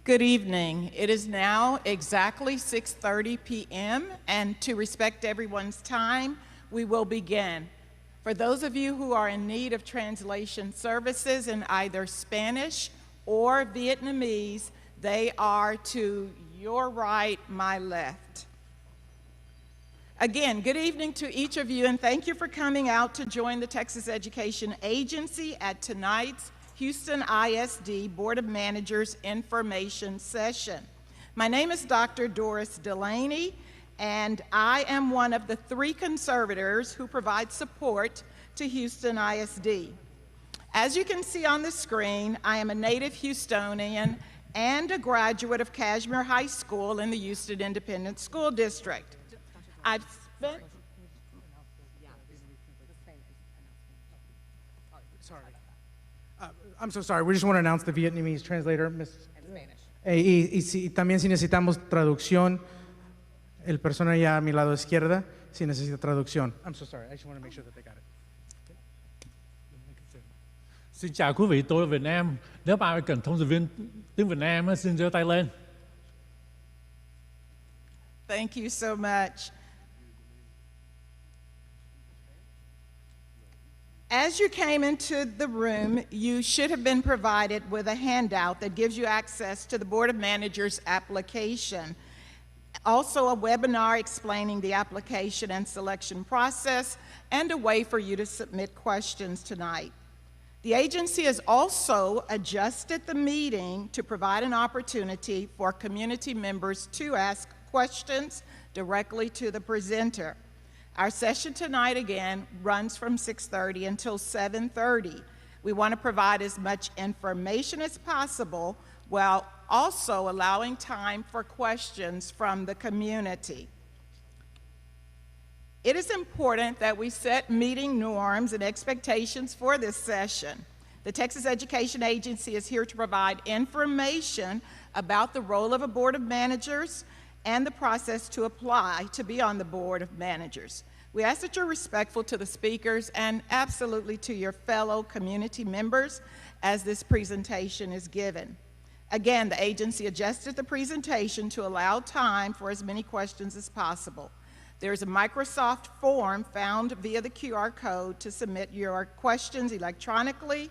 Good evening. It is now exactly 6:30 p.m., and to respect everyone's time, we will begin. For those of you who are in need of translation services in either Spanish or Vietnamese, they are to your right, my left. Again, good evening to each of you, and thank you for coming out to join the Texas Education Agency at tonight's Houston ISD Board of Managers Information Session. My name is Dr. Doris Delaney, and I am one of the 3 conservators who provide support to Houston ISD. As you can see on the screen, I am a native Houstonian and a graduate of Kashmere High School in the Houston Independent School District. I've spent... Sorry. I'm so sorry. We just want to announce the Vietnamese translator, Ms. Y también si necesitamos traducción, el persona allá a mi lado izquierda, si necesita traducción. I'm so sorry. I just want to make sure that they got it. Xin chào quý vị, tôi ở Việt Nam. Nếu mà ai cần thông dịch viên tiếng Việt Nam, xin giơ tay lên. Thank you so much. As you came into the room, you should have been provided with a handout that gives you access to the Board of Managers application. Also a webinar explaining the application and selection process, and a way for you to submit questions tonight. The agency has also adjusted the meeting to provide an opportunity for community members to ask questions directly to the presenter. Our session tonight, again, runs from 6:30 until 7:30. We want to provide as much information as possible while also allowing time for questions from the community. It is important that we set meeting norms and expectations for this session. The Texas Education Agency is here to provide information about the role of a Board of Managers and the process to apply to be on the Board of Managers. We ask that you're respectful to the speakers and absolutely to your fellow community members as this presentation is given. Again, the agency adjusted the presentation to allow time for as many questions as possible. There's a Microsoft form found via the QR code to submit your questions electronically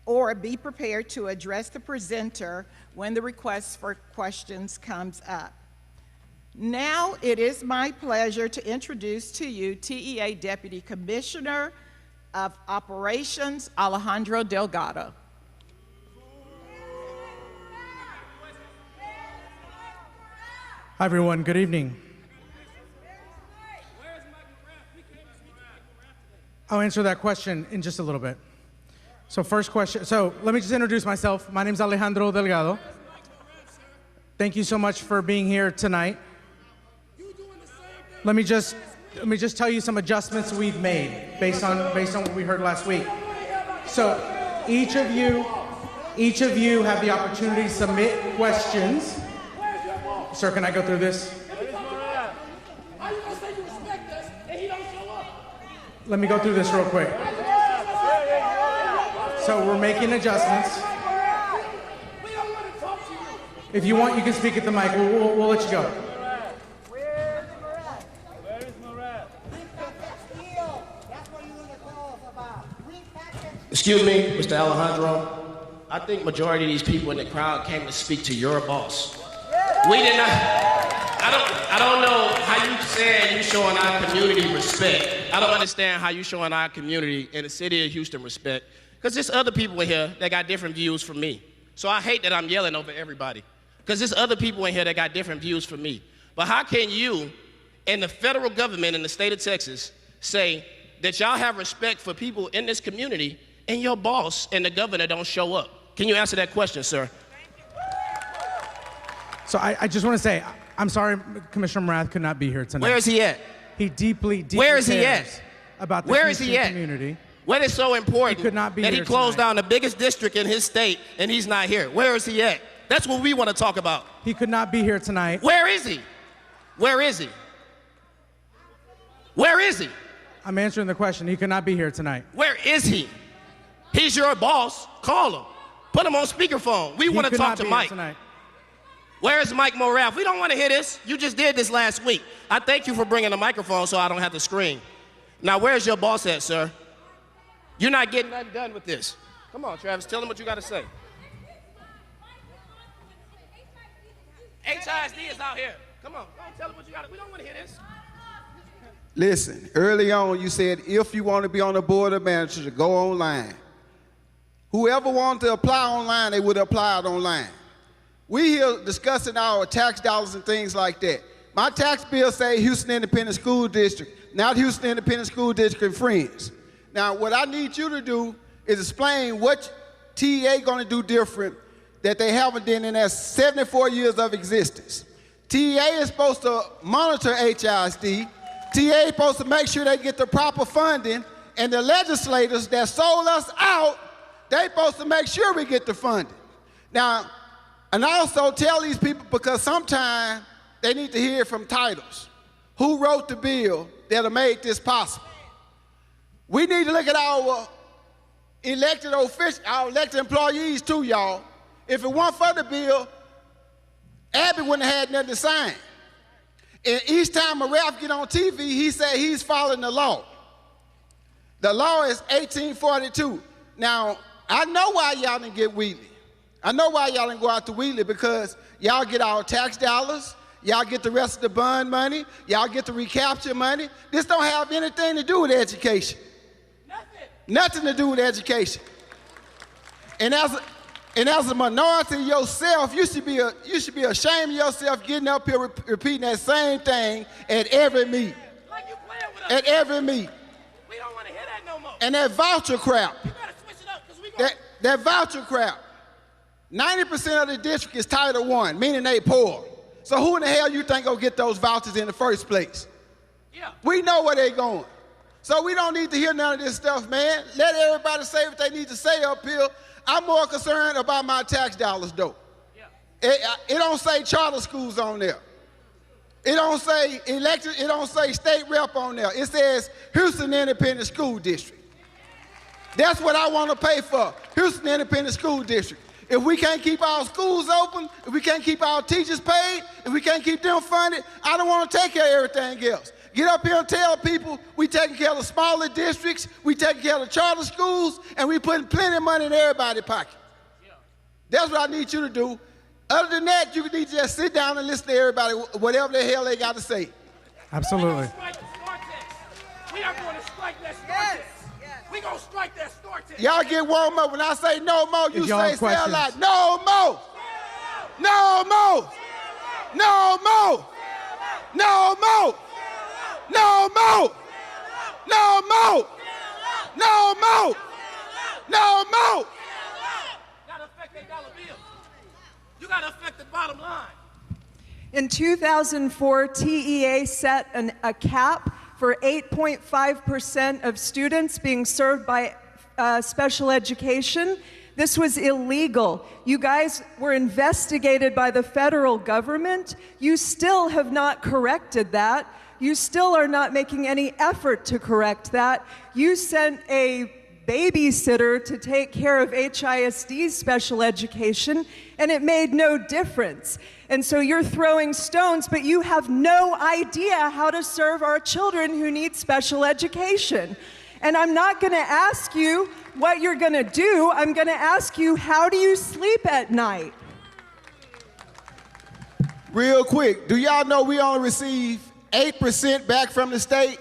or be prepared to address the presenter when the request for questions comes up. Now it is my pleasure to introduce to you TEA Deputy Commissioner of Operations, Alejandro Delgado. Hi, everyone. Good evening. I'll answer that question in just a little bit. So first question, let me just introduce myself. My name is Alejandro Delgado. Thank you so much for being here tonight. Let me just tell you some adjustments we've made based on what we heard last week. So each of you have the opportunity to submit questions. Sir, can I go through this? Let me go through this real quick. So we're making adjustments. If you want, you can speak at the mic. We'll let you go. Excuse me, Mr. Alejandro. I think majority of these people in the crowd came to speak to your boss. We did not. I don't know how you saying you showing our community respect. I don't understand how you showing our community in the city of Houston respect. Because there's other people in here that got different views from me. So I hate that I'm yelling over everybody. Because there's other people in here that got different views from me. But how can you and the federal government in the state of Texas say that y'all have respect for people in this community and your boss and the governor don't show up? Can you answer that question, sir? So I just want to say, I'm sorry Commissioner Morath could not be here tonight. Where is he at? He deeply Where is he cares at? About the Where is Houston he at? community. What is so important He could not be that he here closed tonight. down the biggest district in his state and he's not here? Where is he at? That's what we want to talk about. He could not be here tonight. Where is he? Where is he? Where is he? I'm answering the question. He could not be here tonight. Where is he? He's your boss. Call him. Put him on speakerphone. We He want to could talk not to be here Mike. tonight. Where is Mike Morath? We don't want to hear this. You just did this last week. I thank you for bringing the microphone so I don't have to scream. Now, where's your boss at, sir? You're not getting nothing done with this. Come on, Travis, tell him what you got to say. HISD is out here. Come on, tell him what you got. We don't want to hear this. Listen, early on you said if you want to be on the board of managers, to go online. Whoever wanted to apply online, they would have applied online. We here discussing our tax dollars and things like that. My tax bill say Houston Independent School District, not Houston Independent School District and Friends. Now, what I need you to do is explain what TEA going to do different that they haven't done in their 74 years of existence. TEA is supposed to monitor HISD. TEA is supposed to make sure they get the proper funding, and the legislators that sold us out, they supposed to make sure we get the funding. Now, and also tell these people, because sometimes they need to hear from titles. Who wrote the bill that'll make this possible? We need to look at our elected officials, our elected employees too, y'all. If it weren't for the bill, Abby wouldn't have had nothing to sign. And each time a rep get on TV, he say he's following the law. The law is 1842. Now, I know why y'all didn't get Wheatley. I know why y'all didn't go out to Wheatley, because y'all get our tax dollars, y'all get the rest of the bond money, y'all get the recapture money. This don't have anything to do with education. Nothing to do with education. And as a minority yourself, you should be ashamed of yourself getting up here repeating that same thing at every meet. Like you playing with us. At every meet. We don't want to hear that no more. And that voucher crap. You better switch it up, because we gonna... That voucher crap. 90% of the district is Title I, meaning they poor. So who in the hell you think gonna get those vouchers in the first place? Yeah. We know where they're going. So we don't need to hear none of this stuff, man. Let everybody say what they need to say up here. I'm more concerned about my tax dollars, though. Yeah. It don't say charter schools on there. It don't say elected, it don't say state rep on there. It says Houston Independent School District. That's what I want to pay for, Houston Independent School District. If we can't keep our schools open, if we can't keep our teachers paid, if we can't keep them funded, I don't want to take care of everything else. Get up here and tell people we taking care of the smaller districts, we taking care of the charter schools, and we putting plenty of money in everybody's pocket. Yeah. That's what I need you to do. Other than that, you need to just sit down and listen to everybody, whatever the hell they got to say. Absolutely. We are going to strike that store tax. We're going to strike that store tax. Y'all get warm up. When I say no more, you say stay alive. No more. No more. No more. No more. No more. No more. No more. No more. Gotta affect their dollar bill. You gotta affect the bottom line. In 2004, TEA set a cap for 8.5% of students being served by special education. This was illegal. You guys were investigated by the federal government. You still have not corrected that. You still are not making any effort to correct that. You sent a babysitter to take care of HISD special education, and it made no difference. And so you're throwing stones, but you have no idea how to serve our children who need special education. And I'm not going to ask you what you're going to do. I'm going to ask you, how do you sleep at night? Real quick, do y'all know we only receive 8% back from the state?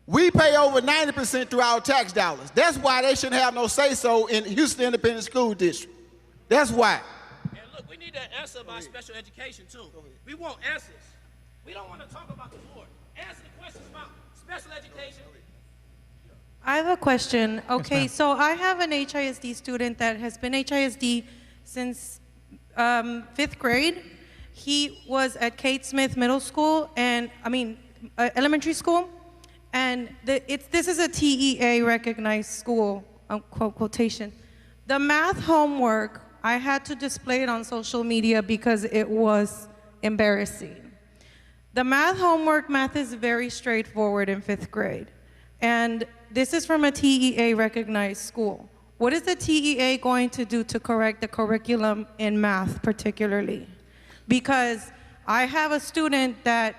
We pay over 90% through our tax dollars. That's why they shouldn't have no say-so in Houston Independent School District. That's why. And look, we need an answer about special education, too. We want answers. We don't want to talk about the board. Answer the questions about special education. I have a question. Okay, so I have an HISD student that has been HISD since 5th grade. He was at Kate Smith Middle School, and elementary school, and this is a TEA recognized school, quotation. The math homework, I had to display it on social media because it was embarrassing. The math homework, math is very straightforward in 5th grade, and this is from a TEA recognized school. What is the TEA going to do to correct the curriculum in math particularly? Because I have a student that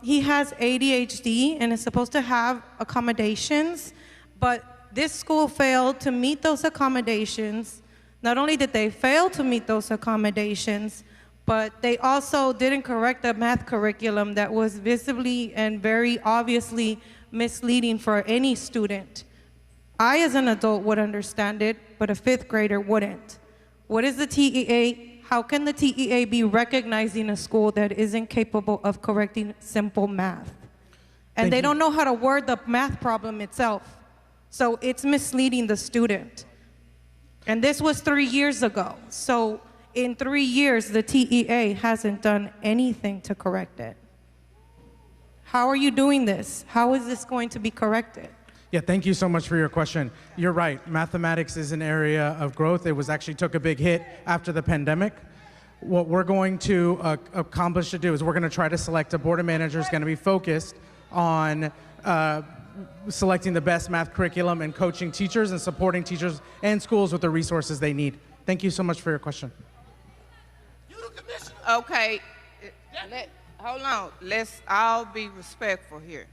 he has ADHD and is supposed to have accommodations, but this school failed to meet those accommodations. Not only did they fail to meet those accommodations, but they also didn't correct the math curriculum that was visibly and very obviously misleading for any student. I, as an adult, would understand it, but a fifth grader wouldn't. What is the TEA? How can the TEA be recognizing a school that isn't capable of correcting simple math? And they don't know how to word the math problem itself. So it's misleading the student. And this was 3 years ago. So in 3 years, the TEA hasn't done anything to correct it. How are you doing this? How is this going to be corrected? Yeah, thank you so much for your question. You're right, mathematics is an area of growth. It was actually took a big hit after the pandemic. What we're going to accomplish to do is we're going to try to select a board of managers going to be focused on selecting the best math curriculum and coaching teachers and supporting teachers and schools with the resources they need. Thank you so much for your question. Okay, hold on. Let's all be respectful here.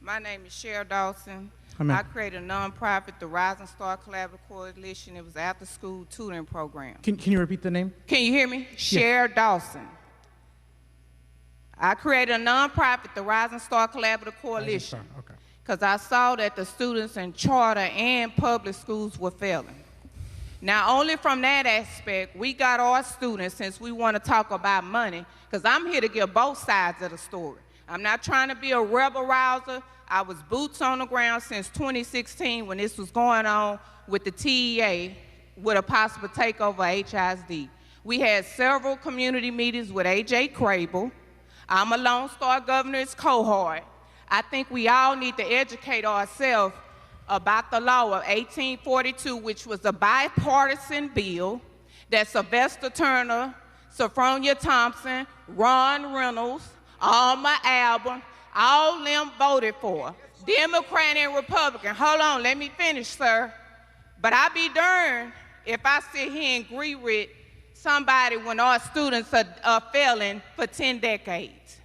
My name is Cheryl Dawson. Amen. I created a nonprofit, the Rising Star Collaborative Coalition. It was an after-school tutoring program. Can you repeat the name? Can you hear me? Cheryl Dawson. I created a nonprofit, the Rising Star Collaborative Coalition, because I saw that the students in charter and public schools were failing. Now, only from that aspect, we got our students, since we want to talk about money, because I'm here to give both sides of the story. I'm not trying to be a rebel rouser. I was boots on the ground since 2016 when this was going on with the TEA with a possible takeover of HISD. We had several community meetings with A.J. Crable. I'm a Lone Star Governor's cohort. I think we all need to educate ourselves about the law of 1842, which was a bipartisan bill that Sylvester Turner, Sophronia Thompson, Ron Reynolds, Alma Albert, all them voted for, Democrat and Republican. Hold on, let me finish, sir. But I be darned if I sit here and agree with somebody when our students are failing for 10 decades.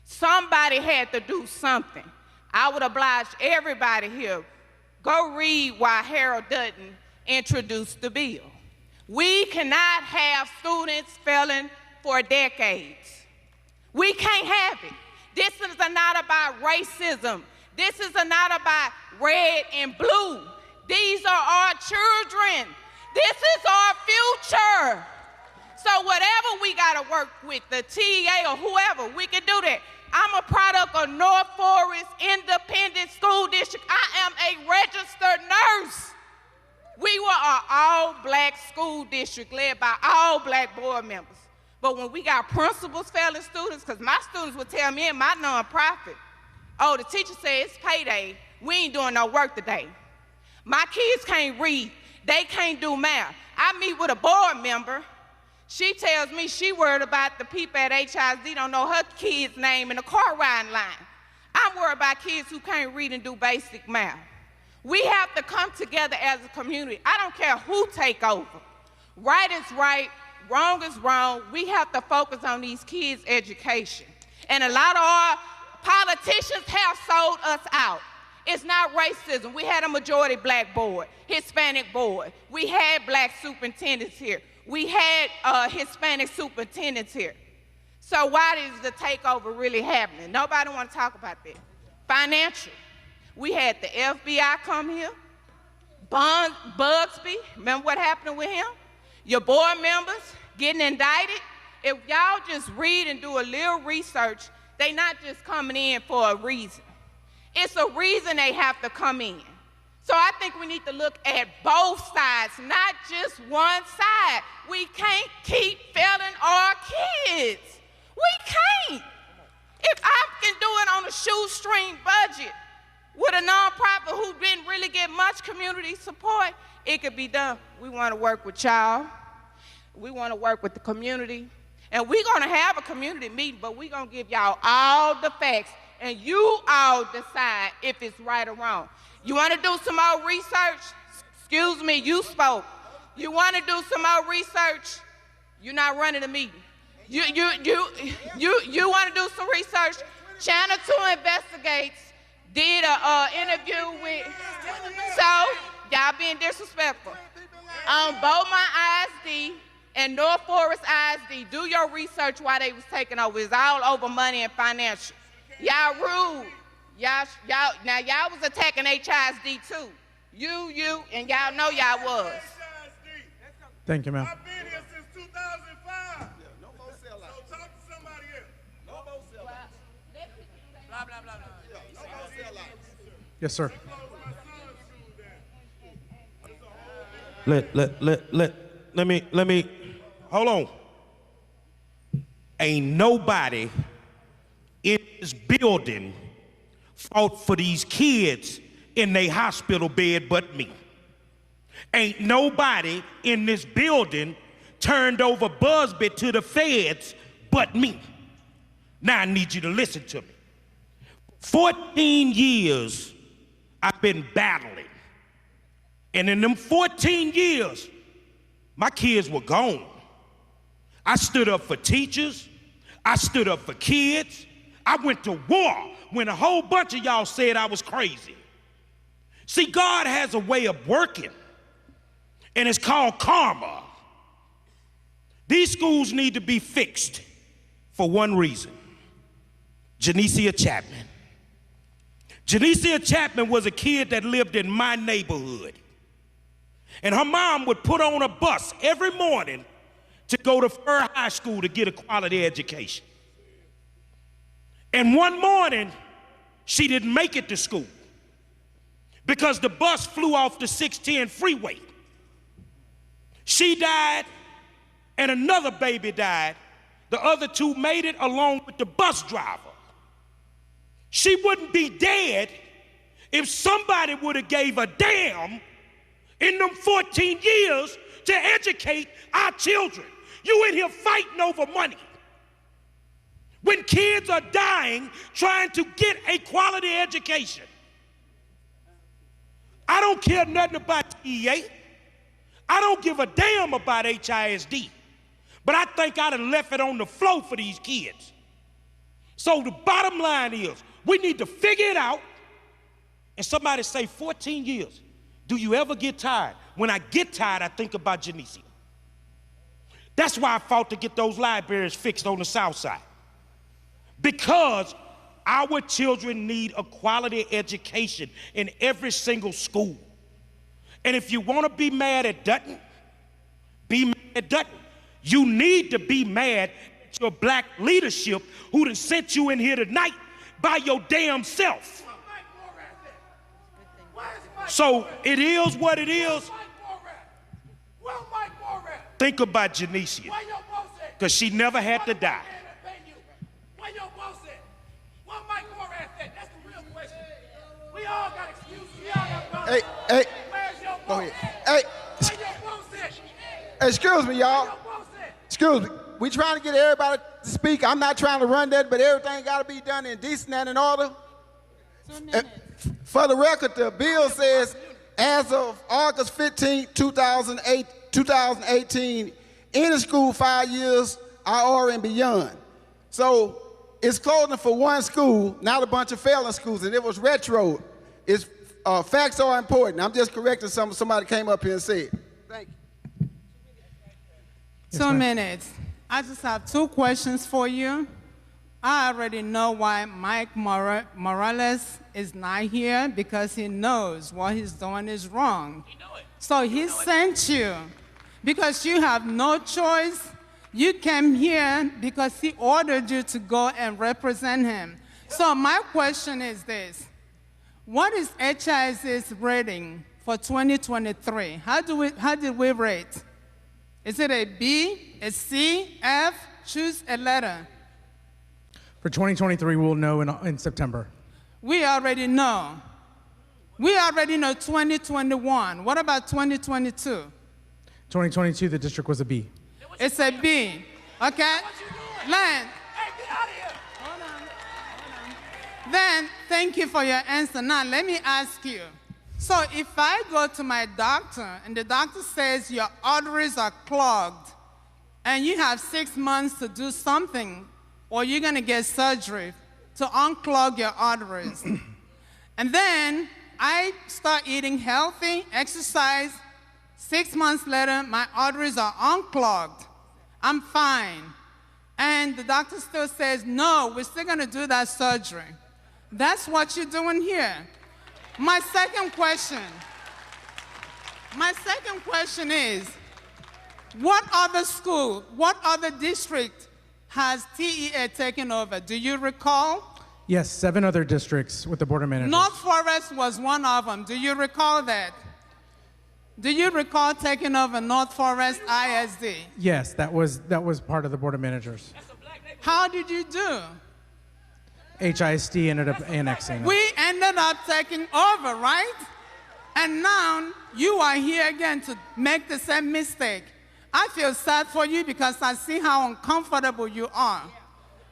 Somebody had to do something. I would oblige everybody here. Go read why Harold Dutton introduced the bill. We cannot have students failing for decades. We can't have it. This is not about racism. This is not about red and blue. These are our children. This is our future. So whatever we got to work with, the TEA or whoever, we can do that. I'm a product of North Forest Independent School District. I am a registered nurse. We were an all-black school district led by all black board members. But when we got principals failing students, because my students would tell me in my nonprofit, oh, the teacher said it's payday, we ain't doing no work today. My kids can't read, they can't do math. I meet with a board member, she tells me she worried about the people at HISD don't know her kid's name in the car riding line. I'm worried about kids who can't read and do basic math. We have to come together as a community. I don't care who take over. Right is right, wrong is wrong. We have to focus on these kids' education. And a lot of our politicians have sold us out. It's not racism. We had a majority black board, Hispanic board. We had black superintendents here. We had Hispanic superintendents here. So why is the takeover really happening? Nobody want to talk about that. Financial. We had the FBI come here. Bugsby, remember what happened with him? Your board members getting indicted. If y'all just read and do a little research, they not just coming in for a reason. It's a reason they have to come in. So I think we need to look at both sides, not just one side. We can't keep failing our kids. We can't. If I can do it on a shoestring budget with a nonprofit who didn't really get much community support, it could be done. We want to work with y'all. We want to work with the community. And we're going to have a community meeting, but we're going to give y'all all the facts, and you all decide if it's right or wrong. You want to do some more research? Excuse me, you spoke. You want to do some more research? You're not running a meeting. You want to do some research? Channel 2 Investigates did an interview with, so y'all being disrespectful. On Beaumont ISD and North Forest ISD, do your research while they was taking over. It's all over money and financial. Y'all rude. Y'all was attacking HISD too. You, and y'all know y'all was. Thank you, ma'am. I've been here since 2005. No more sellouts. So talk to somebody else. No more sellouts. Blah, blah, blah, blah. No more sellouts. Yes, sir. Let me, hold on. Ain't nobody in this building fought for these kids in their hospital bed but me. Ain't nobody in this building turned over Busby to the feds but me. Now I need you to listen to me. 14 years I've been battling. And in them 14 years, my kids were gone. I stood up for teachers. I stood up for kids. I went to war when a whole bunch of y'all said I was crazy. See, God has a way of working, and it's called karma. These schools need to be fixed for one reason. Janicia Chapman. Janicia Chapman was a kid that lived in my neighborhood. And her mom would put on a bus every morning to go to Fur High School to get a quality education. And one morning, she didn't make it to school because the bus flew off the 610 freeway. She died, and another baby died. The other two made it along with the bus driver. She wouldn't be dead if somebody would have gave a damn in them 14 years to educate our children. You in here fighting over money. When kids are dying trying to get a quality education. I don't care nothing about TEA. I don't give a damn about HISD. But I think I'd have left it on the floor for these kids. So the bottom line is, we need to figure it out. And somebody say 14 years. Do you ever get tired? When I get tired, I think about Janicia. That's why I fought to get those libraries fixed on the south side. Because our children need a quality education in every single school. And if you want to be mad at Dutton, be mad at Dutton. You need to be mad at your black leadership who done sent you in here tonight by your damn self. So it is what it is. Think about Janicia, because she never had to die. Hey, go ahead. Hey, excuse me, y'all. Excuse me. We trying to get everybody to speak. I'm not trying to run that, but everything got to be done in decent and in order. For the record, the bill says, as of August 15, 2018, any school 5 years or and beyond. So it's closing for one school, not a bunch of failing schools, and it was retro. It's, facts are important. I'm just correcting somebody came up here and said. Thank you. 2 minutes. I just have 2 questions for you. I already know why Mike Morales is not here, because he knows what he's doing is wrong. So he sent you because you have no choice. You came here because he ordered you to go and represent him. So my question is this. What is HIS's rating for 2023? How did we rate? Is it a B, a C, F? Choose a letter. For 2023, we'll know in September. We already know. We already know 2021. What about 2022? 2022, the district was a B. It's a B. Okay? Len. Then, thank you for your answer. Now, let me ask you. So if I go to my doctor and the doctor says your arteries are clogged and you have 6 months to do something or you're going to get surgery to unclog your arteries, and then I start eating healthy, exercise, 6 months later, my arteries are unclogged, I'm fine. And the doctor still says, no, we're still gonna do that surgery. That's what you're doing here. My second question is, what other school, what other district has TEA taken over? Do you recall? Yes, 7 other districts with the Board of Managers. North Forest was one of them. Do you recall that? Do you recall taking over North Forest ISD? Yes, that was part of the Board of Managers. How did you do? HISD ended up annexing. We ended up taking over, right? And now you are here again to make the same mistake. I feel sad for you because I see how uncomfortable you are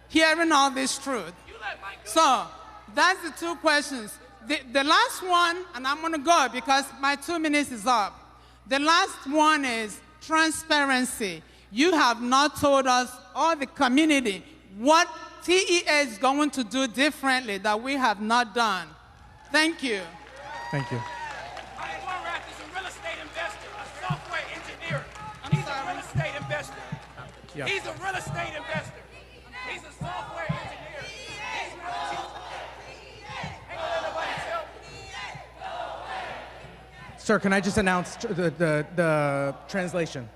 hearing all this truth. So that's the 2 questions. The last one, and I'm going to go because my 2 minutes is up. The last one is transparency. You have not told us or the community what TEA is going to do differently that we have not done. Thank you. Thank you. Morath is a real estate investor, a software engineer. He's a real estate investor. Yeah. He's a real estate investor. He's a software engineer. Sir, can I just announce the translation?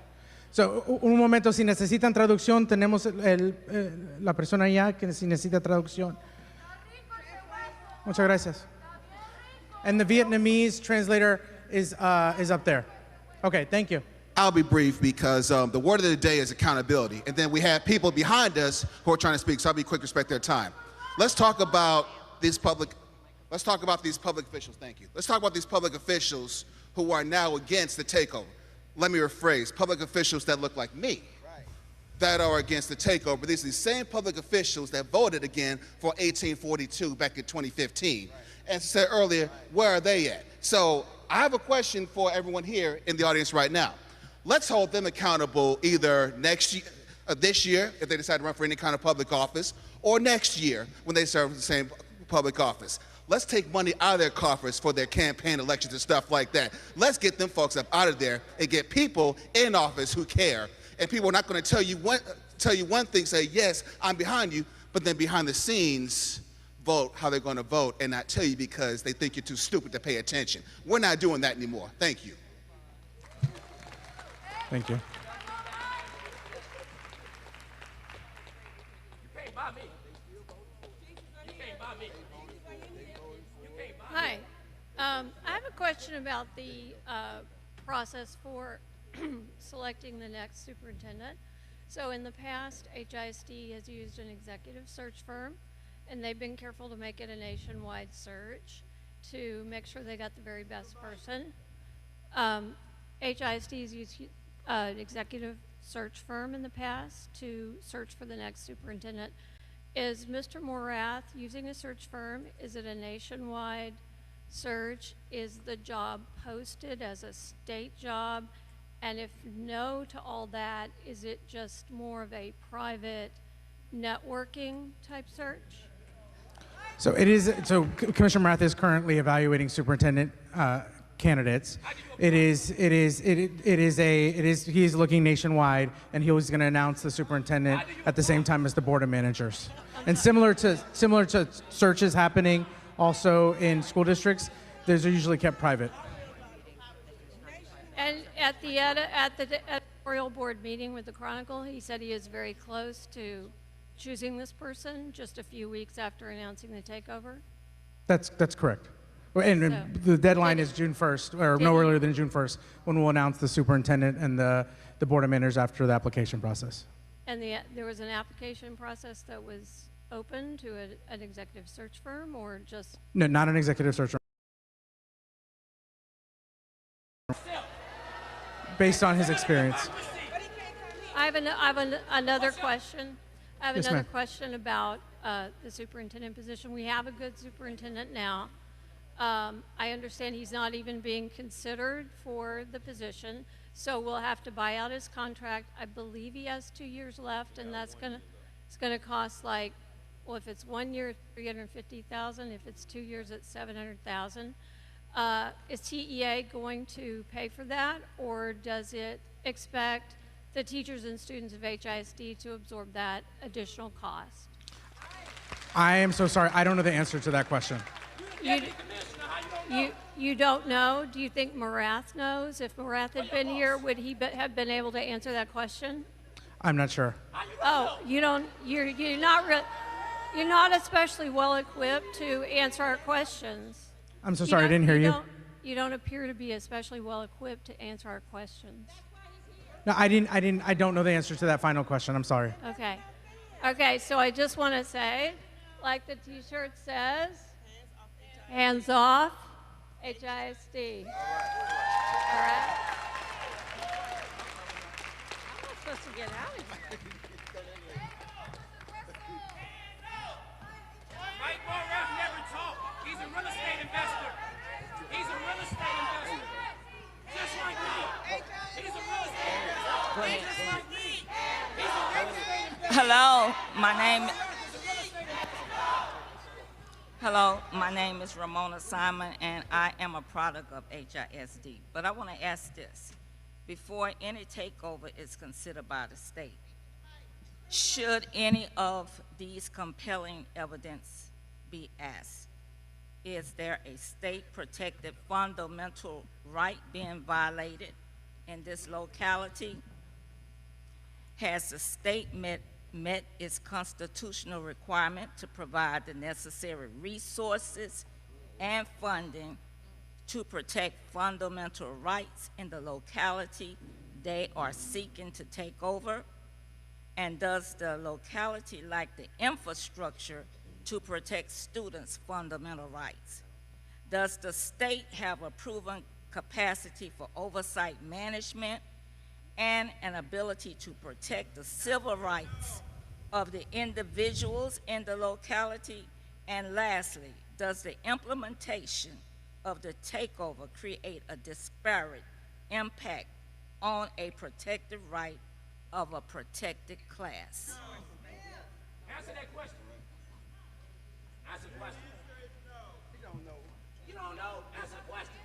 So, un momento, si necesitan traducción, tenemos la persona allá que si necesita traducción. Muchas gracias. And the Vietnamese translator is up there. Okay, thank you. I'll be brief because the word of the day is accountability. And then we have people behind us who are trying to speak, so I'll be quick, respect their time. Let's talk about these public officials, thank you. Let's talk about these public officials who are now against the takeover. Let me rephrase, public officials that look like me, that are against the takeover. These are the same public officials that voted again for 1842 back in 2015. As I said earlier, where are they at? So I have a question for everyone here in the audience right now. Let's hold them accountable either this year, if they decide to run for any kind of public office, or next year when they serve the same public office. Let's take money out of their coffers for their campaign elections and stuff like that. Let's get them folks up out of there and get people in office who care. And people are not going to tell you one thing, say, yes, I'm behind you, but then behind the scenes, vote how they're going to vote and not tell you because they think you're too stupid to pay attention. We're not doing that anymore. Thank you. Thank you. Hi. I have a question about the process for selecting the next superintendent. So in the past, HISD has used an executive search firm, and they've been careful to make it a nationwide search to make sure they got the very best person. HISD has used an executive search firm in the past to search for the next superintendent. Is Mr. Morath using a search firm? Is it a nationwide search? Is the job posted as a state job? And if no to all that, is it just more of a private networking type search? So it is. So Commissioner Morath is currently evaluating superintendent candidates. He is looking nationwide, and he was going to announce the superintendent at the same time as the board of managers. And similar to searches happening also in school districts, those are usually kept private. And at the editorial board meeting with the Chronicle, he said he is very close to choosing this person just a few weeks after announcing the takeover. That's correct. And the deadline is June 1st, or no earlier than June 1st, when we'll announce the superintendent and the board of managers after the application process. And there was an application process that was open to an executive search firm, or just? No, not an executive search firm. Based on his experience. I have another question. I have Yes, another ma'am. question about the superintendent position. We have a good superintendent now. I understand he's not even being considered for the position, so we'll have to buy out his contract. I believe he has 2 years left, and it's gonna cost like, well, if it's 1 year, $350,000. If it's 2 years, it's $700,000. Is TEA going to pay for that, or does it expect the teachers and students of HISD to absorb that additional cost? I am so sorry. I don't know the answer to that question. You don't know? Do you think Morath knows? If Morath had been here, would he have been able to answer that question? I'm not sure. Oh, you don't. You're not especially well equipped to answer our questions. I'm so sorry. I didn't hear you. You don't appear to be especially well equipped to answer our questions. No, I don't know the answer to that final question. I'm sorry. Okay. Okay, so I just want to say, like the t-shirt says, hands off HISD. All right? I'm not supposed to get out of here. Mike Morath never talked. He's a real estate investor. He's a real estate investor. Just like me. He's a real estate investor. Just like me. He's a real estate investor. Hello, my name is Ramona Simon, and I am a product of HISD. But I want to ask this. Before any takeover is considered by the state, should any of these compelling evidence be asked? Is there a state-protected fundamental right being violated in this locality? Has the state met its constitutional requirement to provide the necessary resources and funding to protect fundamental rights in the locality they are seeking to take over? And does the locality lack the infrastructure to protect students' fundamental rights? Does the state have a proven capacity for oversight management and an ability to protect the civil rights of the individuals in the locality? And lastly, does the implementation of the takeover create a disparate impact on a protected right of a protected class? Answer that question. Answer the question. You don't know. You don't know. Answer the question.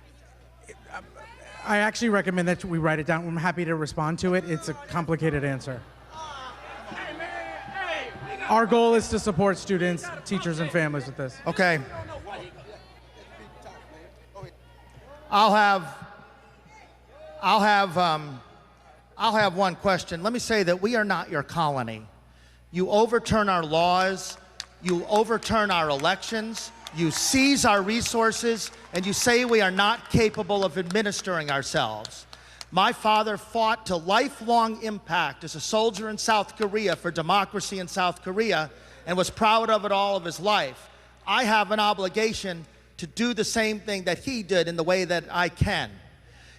I actually recommend that we write it down. I'm happy to respond to it. It's a complicated answer. Our goal is to support students, teachers, and families with this. Okay. I'll have one question. Let me say that we are not your colony. You overturn our laws, you overturn our elections, you seize our resources, and you say we are not capable of administering ourselves. My father fought to lifelong impact as a soldier in South Korea for democracy in South Korea and was proud of it all of his life. I have an obligation to do the same thing that he did in the way that I can.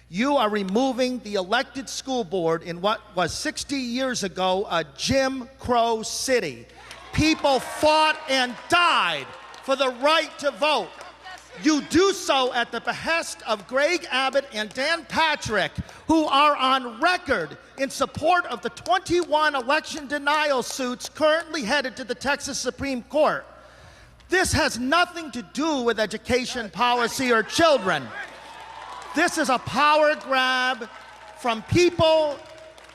You are removing the elected school board in what was 60 years ago a Jim Crow city. People fought and died for the right to vote. You do so at the behest of Greg Abbott and Dan Patrick, who are on record in support of the 21 election denial suits currently headed to the Texas Supreme Court. This has nothing to do with education policy or children. This is a power grab from people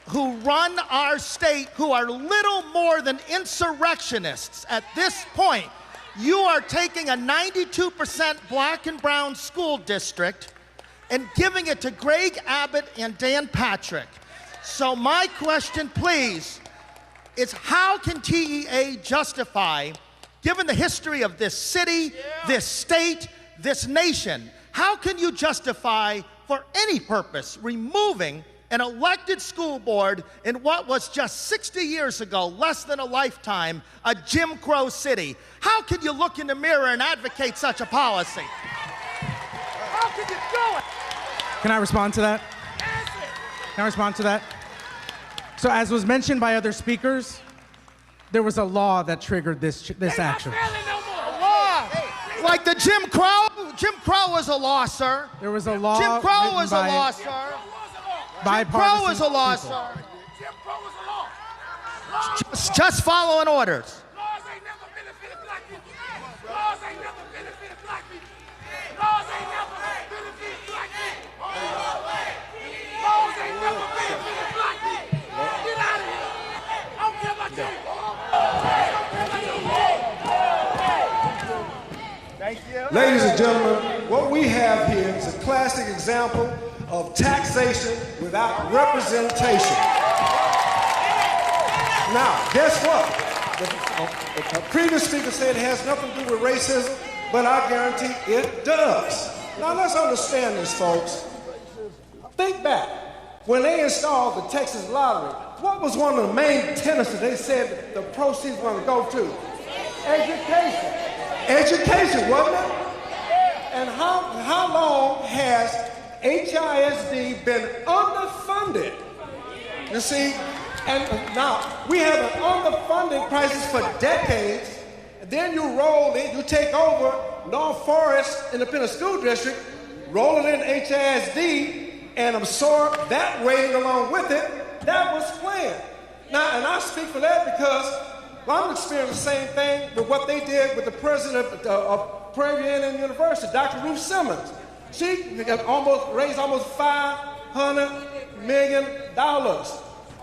who run our state, who are little more than insurrectionists at this point. You are taking a 92% black and brown school district and giving it to Greg Abbott and Dan Patrick. So my question, please, is how can TEA justify, given the history of this city, this state, this nation, how can you justify for any purpose removing an elected school board in what was just 60 years ago, less than a lifetime, a Jim Crow city? How can you look in the mirror and advocate such a policy? How can you do it? Can I respond to that? Can I respond to that? So as was mentioned by other speakers, there was a law that triggered this action. Like the Jim Crow Jim Crow was a law, sir. There was a law. Jim Crow written was a by law, sir. Jim Crow bipartisan was a law, people. sir. Just following orders. Laws ain't never benefited black people. Laws ain't never benefited black people. Laws ain't never benefited black people. Laws ain't never benefited black people. Get out of here. I don't care about you. Thank you. Ladies and gentlemen, what we have here is a classic example of taxation without representation. Now, guess what? The previous speaker said it has nothing to do with racism, but I guarantee it does. Now, let's understand this, folks. Think back. When they installed the Texas lottery, what was one of the main tenets that they said the proceeds were going to go to? Education. Education, wasn't it? And how long has HISD been underfunded? You see? And now, we have an underfunding crisis for decades. And then you roll in, you take over North Forest Independent School District, roll it in HISD, and absorb that rating along with it. That was planned. Now, and I speak for that because I'm experiencing the same thing with what they did with the president of Prairie View Indian University, Dr. Ruth Simmons. She raised almost $500 million.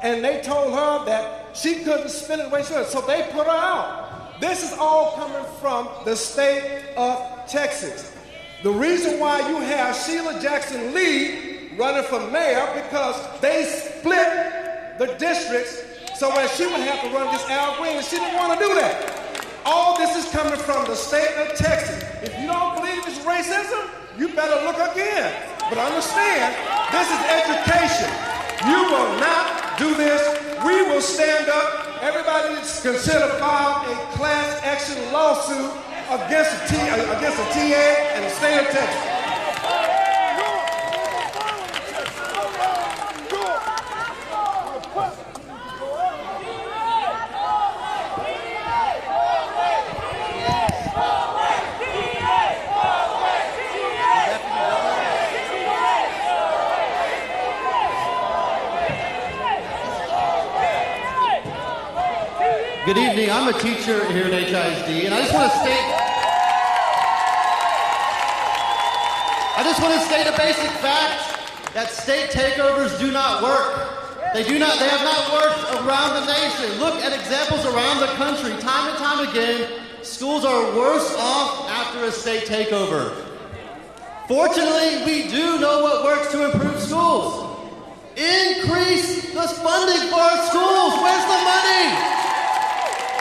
And they told her that she couldn't spend it the way she was, so they put her out. This is all coming from the state of Texas. The reason why you have Sheila Jackson Lee running for mayor because they split the districts so that she would have to run against Al Green, and she didn't want to do that. All this is coming from the state of Texas. If you don't believe it's racism, you better look again. But understand, this is education. You will not do this. We will stand up. Everybody consider file a class action lawsuit against the TA and the state of Texas. Good evening. I'm a teacher here at HISD, and I just want to state a basic fact that state takeovers do not work. They have not worked around the nation. Look at examples around the country. Time and time again, schools are worse off after a state takeover. Fortunately, we do know what works to improve schools. Increase the funding for our schools. Where's the money?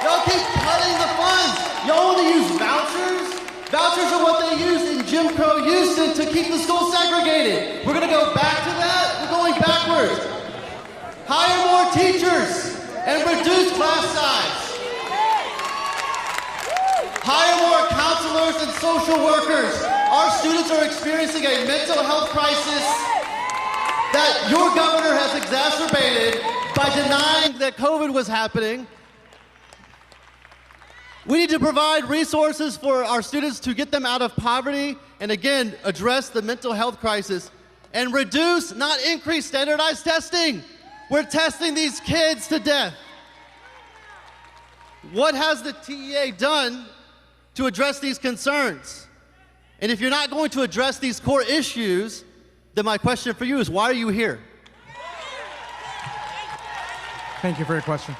Y'all keep cutting the funds. Y'all only use vouchers. Vouchers are what they used in Jim Crow Houston to keep the schools segregated. We're going to go back to that? We're going backwards. Hire more teachers and reduce class size. Hire more counselors and social workers. Our students are experiencing a mental health crisis that your governor has exacerbated by denying that COVID was happening. We need to provide resources for our students to get them out of poverty and, again, address the mental health crisis and reduce, not increase, standardized testing. We're testing these kids to death. What has the TEA done to address these concerns? And if you're not going to address these core issues, then my question for you is, why are you here? Thank you for your question.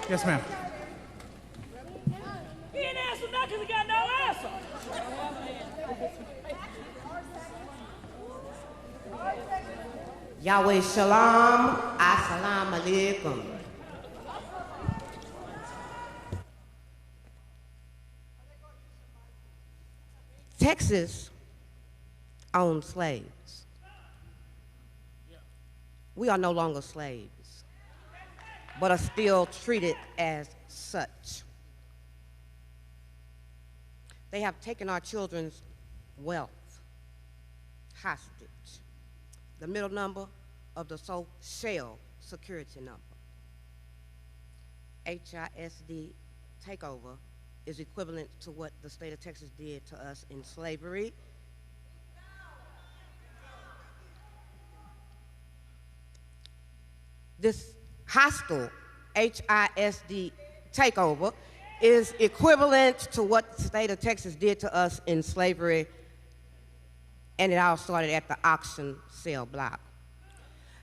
Yes, ma'am. He ain't answer nothing because he got no answer. Yahweh Shalom, Assalamu Alaikum. Texas owned slaves. We are no longer slaves, but are still treated as such. They have taken our children's wealth hostage. The middle number of the social security number. HISD takeover is equivalent to what the state of Texas did to us in slavery. This hostile HISD takeover is equivalent to what the state of Texas did to us in slavery, and it all started at the auction sale block.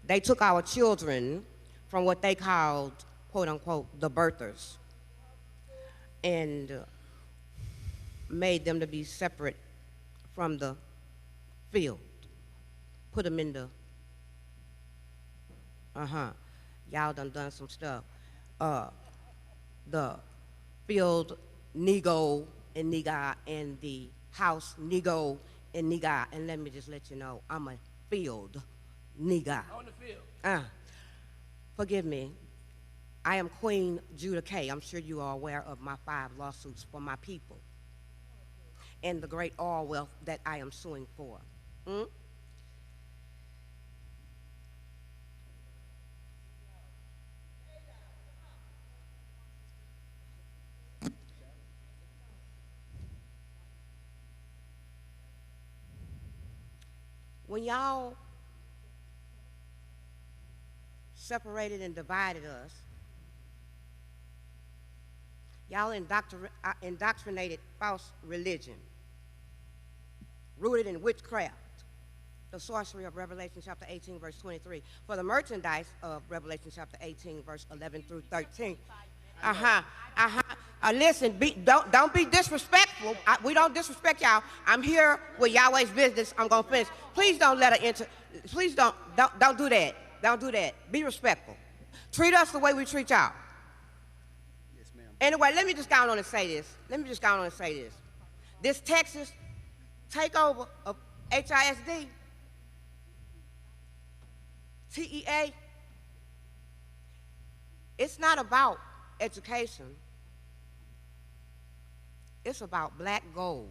They took our children from what they called, quote unquote, the birthers, and made them to be separate from the field, put them in the, y'all done some stuff. The field nego and nigga and the house nego and nigga, and let me just let you know, I'm a field nigga. On the field. Forgive me. I am Queen Judah K. I'm sure you are aware of my 5 lawsuits for my people and the great oil wealth that I am suing for. When y'all separated and divided us, y'all indoctrinated false religion, rooted in witchcraft, the sorcery of Revelation chapter 18, verse 23, for the merchandise of Revelation chapter 18, verse 11 through 13. Listen, don't be disrespectful. We don't disrespect y'all. I'm here with Yahweh's business. I'm gonna finish. Please don't let her enter. Please don't do that. Don't do that. Be respectful. Treat us the way we treat y'all. Yes, ma'am. Anyway, let me just go on and say this. This Texas takeover of HISD, TEA, it's not about education. It's about black gold,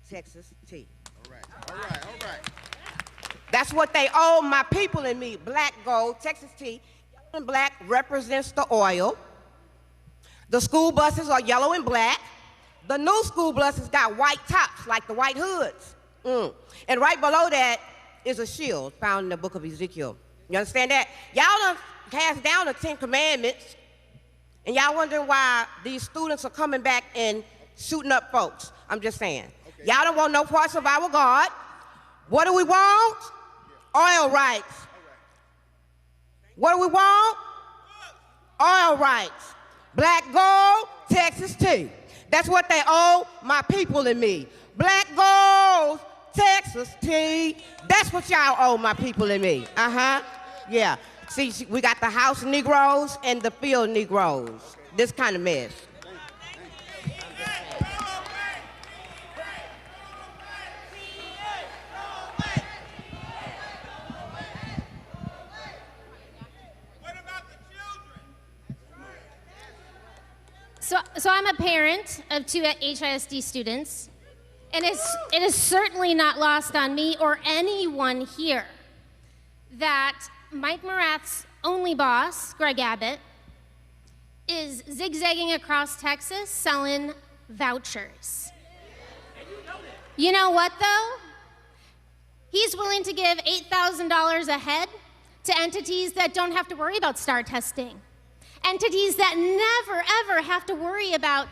Texas tea. All right. That's what they owe my people and me, black gold, Texas tea. Yellow and black represents the oil. The school buses are yellow and black. The new school buses got white tops, like the white hoods. And right below that is a shield found in the book of Ezekiel. You understand that? Y'all done cast down the 10 Commandments, and y'all wondering why these students are coming back and shooting up folks. I'm just saying. Okay. Y'all don't want no parts of our God. What do we want? Oil rights. What do we want? Oil rights. Black gold, Texas tea. That's what they owe my people and me. Black gold, Texas tea. That's what y'all owe my people and me. Yeah. See, we got the house Negroes and the field Negroes. This kind of mess. So I'm a parent of 2 HISD students, and it is certainly not lost on me or anyone here that Mike Morath's only boss, Greg Abbott, is zigzagging across Texas selling vouchers. You know what, though? He's willing to give $8,000 a head to entities that don't have to worry about STAR testing. Entities that never, ever have to worry about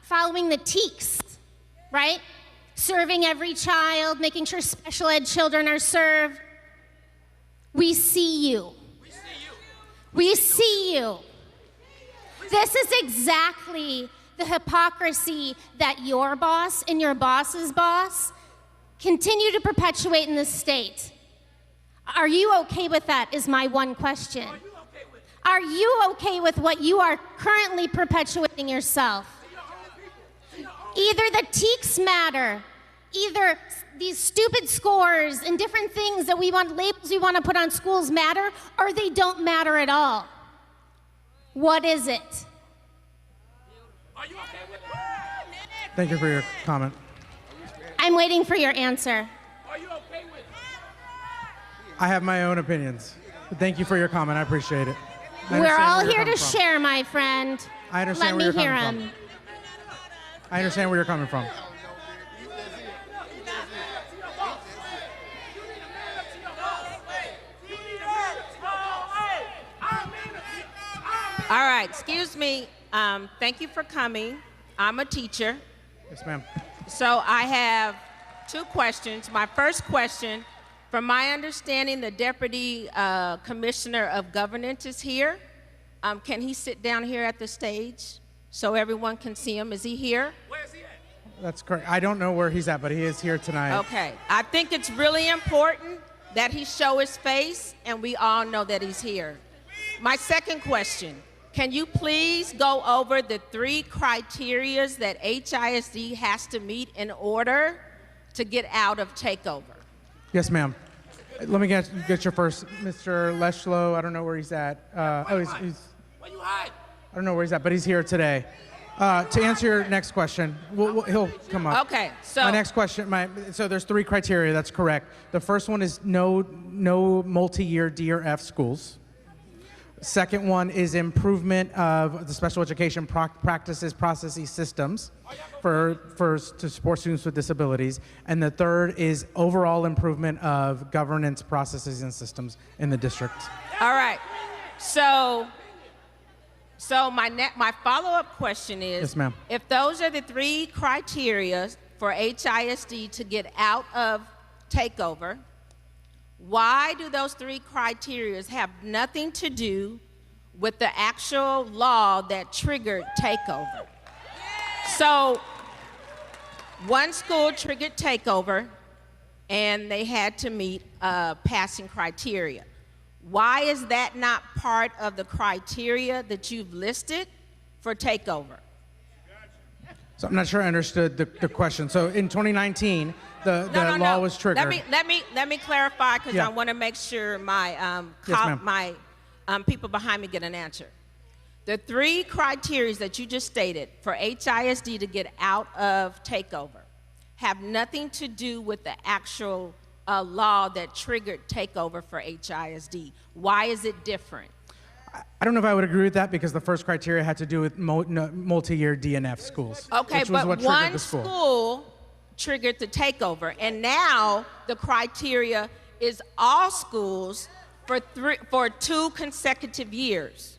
following the TEACs, right? Serving every child, making sure special ed children are served. We see you. We see you. This is exactly the hypocrisy that your boss and your boss's boss continue to perpetuate in this state. Are you okay with that, is my one question. Are you okay with what you are currently perpetuating yourself? Either the TEACs matter, either these stupid scores and different things that we want, labels we want to put on schools matter, or they don't matter at all. What is it? Thank you for your comment. I'm waiting for your answer. I have my own opinions. But thank you for your comment. I appreciate it. We're all here to share, my friend. I understand where Let you're me hear coming him. I understand where you're coming from. All right, excuse me. Thank you for coming. I'm a teacher. Yes, ma'am. So I have two questions. My first question, from my understanding, the Deputy Commissioner of Governance is here. Can he sit down here at the stage so everyone can see him? Is he here? Where is he at? That's correct. I don't know where he's at, but he is here tonight. Okay. I think it's really important that he show his face and we all know that he's here. My second question, can you please go over the 3 criterias that HISD has to meet in order to get out of takeover? Yes, ma'am. Let me get your first, Mr. Leschlow. I don't know where he's at. He's Where you hide? I don't know where he's at, but he's here today. To answer your next question, he'll come up. Okay, so my next question, so there's 3 criteria. That's correct. The first one is no multi-year D or F schools. Second one is improvement of the special education practices, processes, systems to support students with disabilities. And the third is overall improvement of governance processes and systems in the district. all right. So my follow-up question is, Yes, ma'am. if those are the 3 criteria for HISD to get out of takeover, why do those 3 criteria have nothing to do with the actual law that triggered takeover? So one school triggered takeover and they had to meet passing criteria. Why is that not part of the criteria that you've listed for takeover? So I'm not sure I understood the question. So in 2019, the law was triggered. Let me clarify because Yeah. I want to make sure my Yes, my people behind me get an answer. The 3 criteria that you just stated for HISD to get out of takeover have nothing to do with the actual law that triggered takeover for HISD. Why is it different? I don't know if I would agree with that because the first criteria had to do with multi-year DNF schools. Okay, which was but what triggered one the school. school triggered the takeover, and now the criteria is all schools for 2 consecutive years.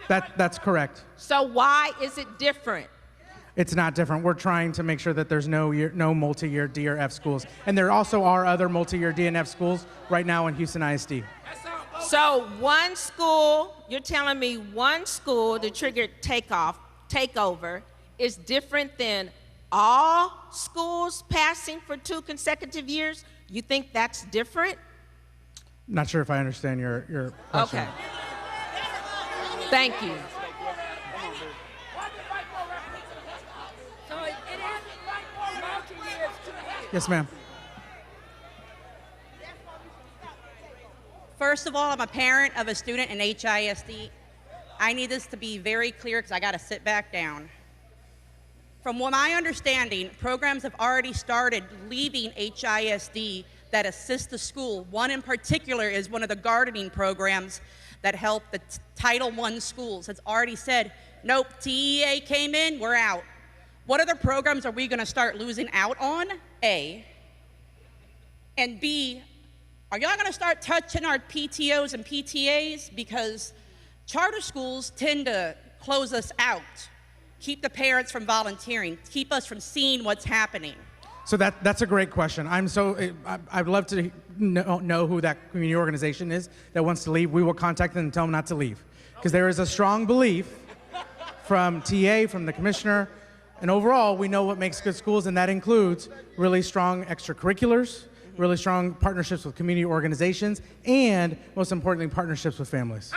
That's correct. So why is it different? It's not different. We're trying to make sure that there's no multi-year D or F schools. And there also are other multi-year D and F schools right now in Houston ISD. So one school, you're telling me one school that triggered takeover is different than all schools passing for 2 consecutive years? You think that's different? Not sure if I understand your question. Okay. Thank you. Yes, ma'am. First of all, I'm a parent of a student in HISD. I need this to be very clear because I got to sit back down. From what my understanding, programs have already started leaving HISD that assist the school. One in particular is one of the gardening programs that help the Title I schools. It's already said, nope, TEA came in, we're out. What other programs are we going to start losing out on? A. And B, are y'all going to start touching our PTOs and PTAs? Because charter schools tend to close us out, keep the parents from volunteering, keep us from seeing what's happening. So that's a great question. I'd love to know who that community organization is that wants to leave. We will contact them and tell them not to leave. Because there is a strong belief from TA, from the commissioner, and overall, we know what makes good schools, and that includes really strong extracurriculars, really strong partnerships with community organizations, and most importantly, partnerships with families.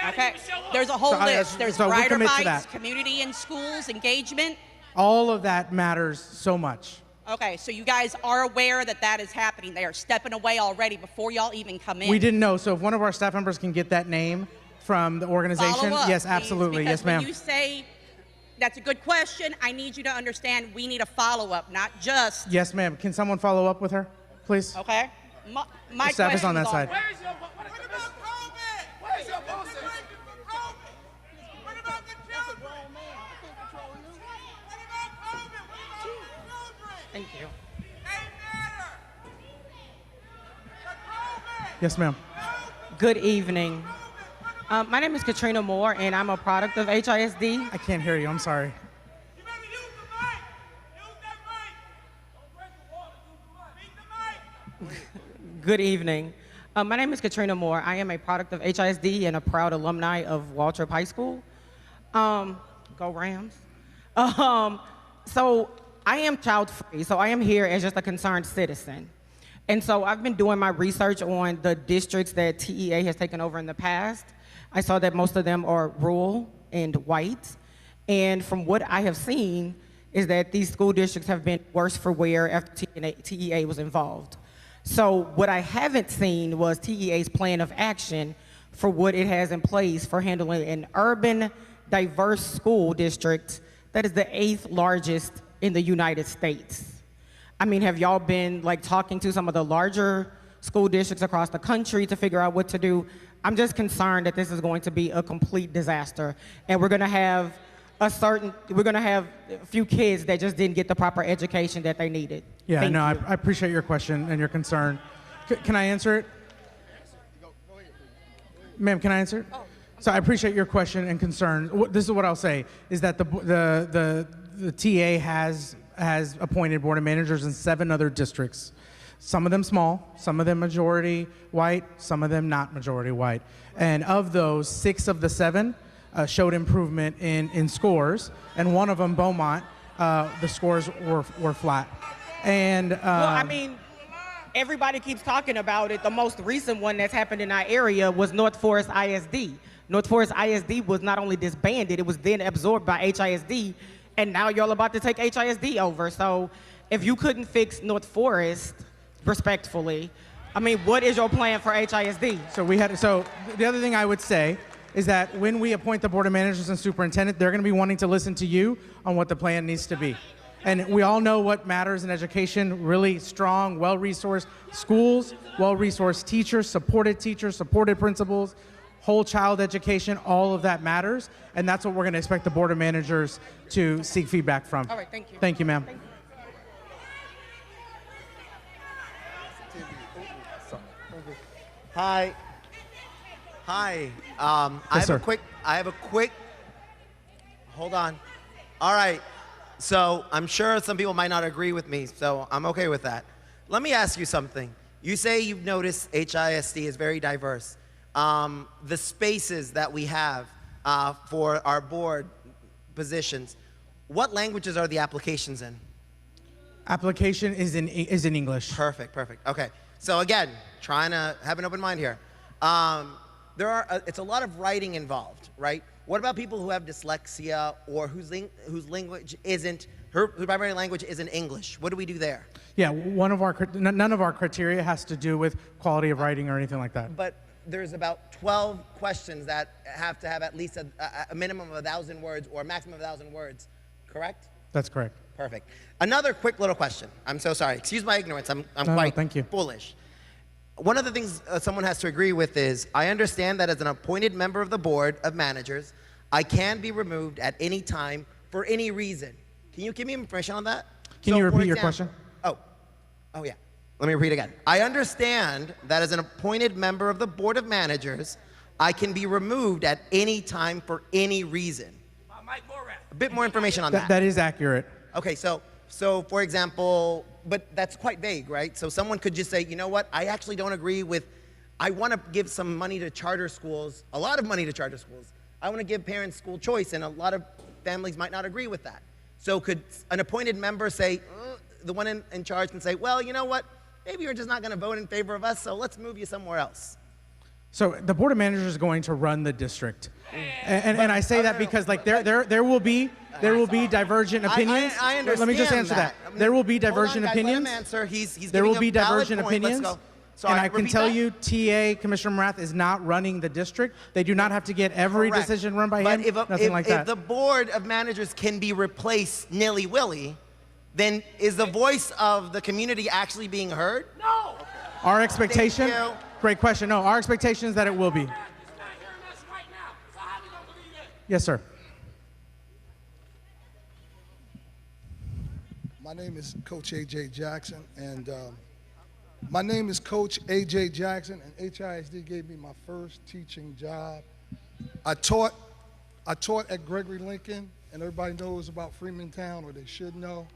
Okay, there's a whole list. There's so we rider commit to bikes, that. community in schools, engagement. All of that matters so much. Okay, so you guys are aware that that is happening. They are stepping away already before y'all even come in. We didn't know, so if one of our staff members can get that name from the organization, Follow up, yes, please, absolutely, because yes, ma'am. When you say that's a good question, I need you to understand we need a follow-up, not just. Yes, ma'am. Can someone follow up with her, please? Okay. My The staff is on that question's side. Where's your boss? Thank you. Yes, ma'am. Good evening. My name is Katrina Moore, and I'm a product of HISD. I can't hear you. I'm sorry. Good evening. My name is Katrina Moore. I am a product of HISD and a proud alumni of Waltrip High School. Go Rams. So I am child-free, so I am here as just a concerned citizen. And so I've been doing my research on the districts that TEA has taken over in the past. I saw that most of them are rural and white. And from what I have seen is that these school districts have been worse for wear after TEA was involved. So what I haven't seen was TEA's plan of action for what it has in place for handling an urban, diverse school district that is the 8th largest in the United States. I mean, have y'all been like talking to some of the larger school districts across the country to figure out what to do? I'm just concerned that this is going to be a complete disaster, and we're gonna have a few kids that just didn't get the proper education that they needed. Yeah, Thank no, you. I appreciate your question and your concern. Can I answer it? Ma'am, can I answer it? So I appreciate your question and concern. This is what I'll say, is that the TA has appointed board of managers in 7 other districts. Some of them small, some of them majority white, some of them not majority white. And of those, 6 of the 7 showed improvement in scores, and one of them, Beaumont, the scores were flat. And well, I mean, everybody keeps talking about it. The most recent one that's happened in our area was North Forest ISD. North Forest ISD was not only disbanded, it was then absorbed by HISD, and now y'all about to take HISD over. So if you couldn't fix North Forest, respectfully, I mean, what is your plan for HISD? So the other thing I would say is that when we appoint the board of managers and superintendent, they're gonna be wanting to listen to you on what the plan needs to be. And we all know what matters in education: really strong, well-resourced schools, well-resourced teachers, supported principals, whole child education, all of that matters. And that's what we're gonna expect the board of managers to seek feedback from. All right, thank you. Thank you, ma'am. Hi. Hi. Yes, I have a quick, hold on. All right. So I'm sure some people might not agree with me, so I'm okay with that. Let me ask you something. You say you've noticed HISD is very diverse. The spaces that we have for our board positions, what languages are the applications in? Application is in English. Perfect. Okay. So again, trying to have an open mind here. It's a lot of writing involved, right? What about people who have dyslexia or whose primary language isn't English? What do we do there? Yeah, none of our criteria has to do with quality of writing or anything like that. But there's about 12 questions that have to have at least a minimum of 1,000 words or a maximum of 1,000 words, correct? That's correct. Perfect. Another quick little question. I'm so sorry. Excuse my ignorance. I'm No, quite thank you. foolish. One of the things someone has to agree with is, I understand that as an appointed member of the board of managers, I can be removed at any time for any reason. Can you give me information on that? Can you repeat your question? Oh yeah. Let me repeat again. I understand that as an appointed member of the board of managers, I can be removed at any time for any reason. A bit more information on that. That is accurate. Okay, so for example, but that's quite vague, right? So someone could just say, you know what, I actually don't agree with, I want to give some money to charter schools, a lot of money to charter schools. I want to give parents school choice, and a lot of families might not agree with that. So could an appointed member say, the one in charge can say, well, you know what, maybe you're just not going to vote in favor of us, so let's move you somewhere else. So the board of managers is going to run the district. And I say that because like there will be divergent opinions. I understand. Let me just answer that. There will be divergent opinions. Let him answer. He's there will giving be a valid divergent point. Let's opinions. go. Sorry, And I can repeat tell that. you, TA, Commissioner Morath, is not running the district. They do not have to get every Correct. decision run by But him. Nothing like that. If the board of managers can be replaced nilly-willy, then is the voice of the community actually being heard? No! Our expectation, Thank you. great question. No, our expectation is that it will be. My name is Coach A.J. Jackson, and my name is Coach A.J. Jackson, and HISD gave me my first teaching job. I taught at Gregory Lincoln, and everybody knows about Freemantown, or they should know,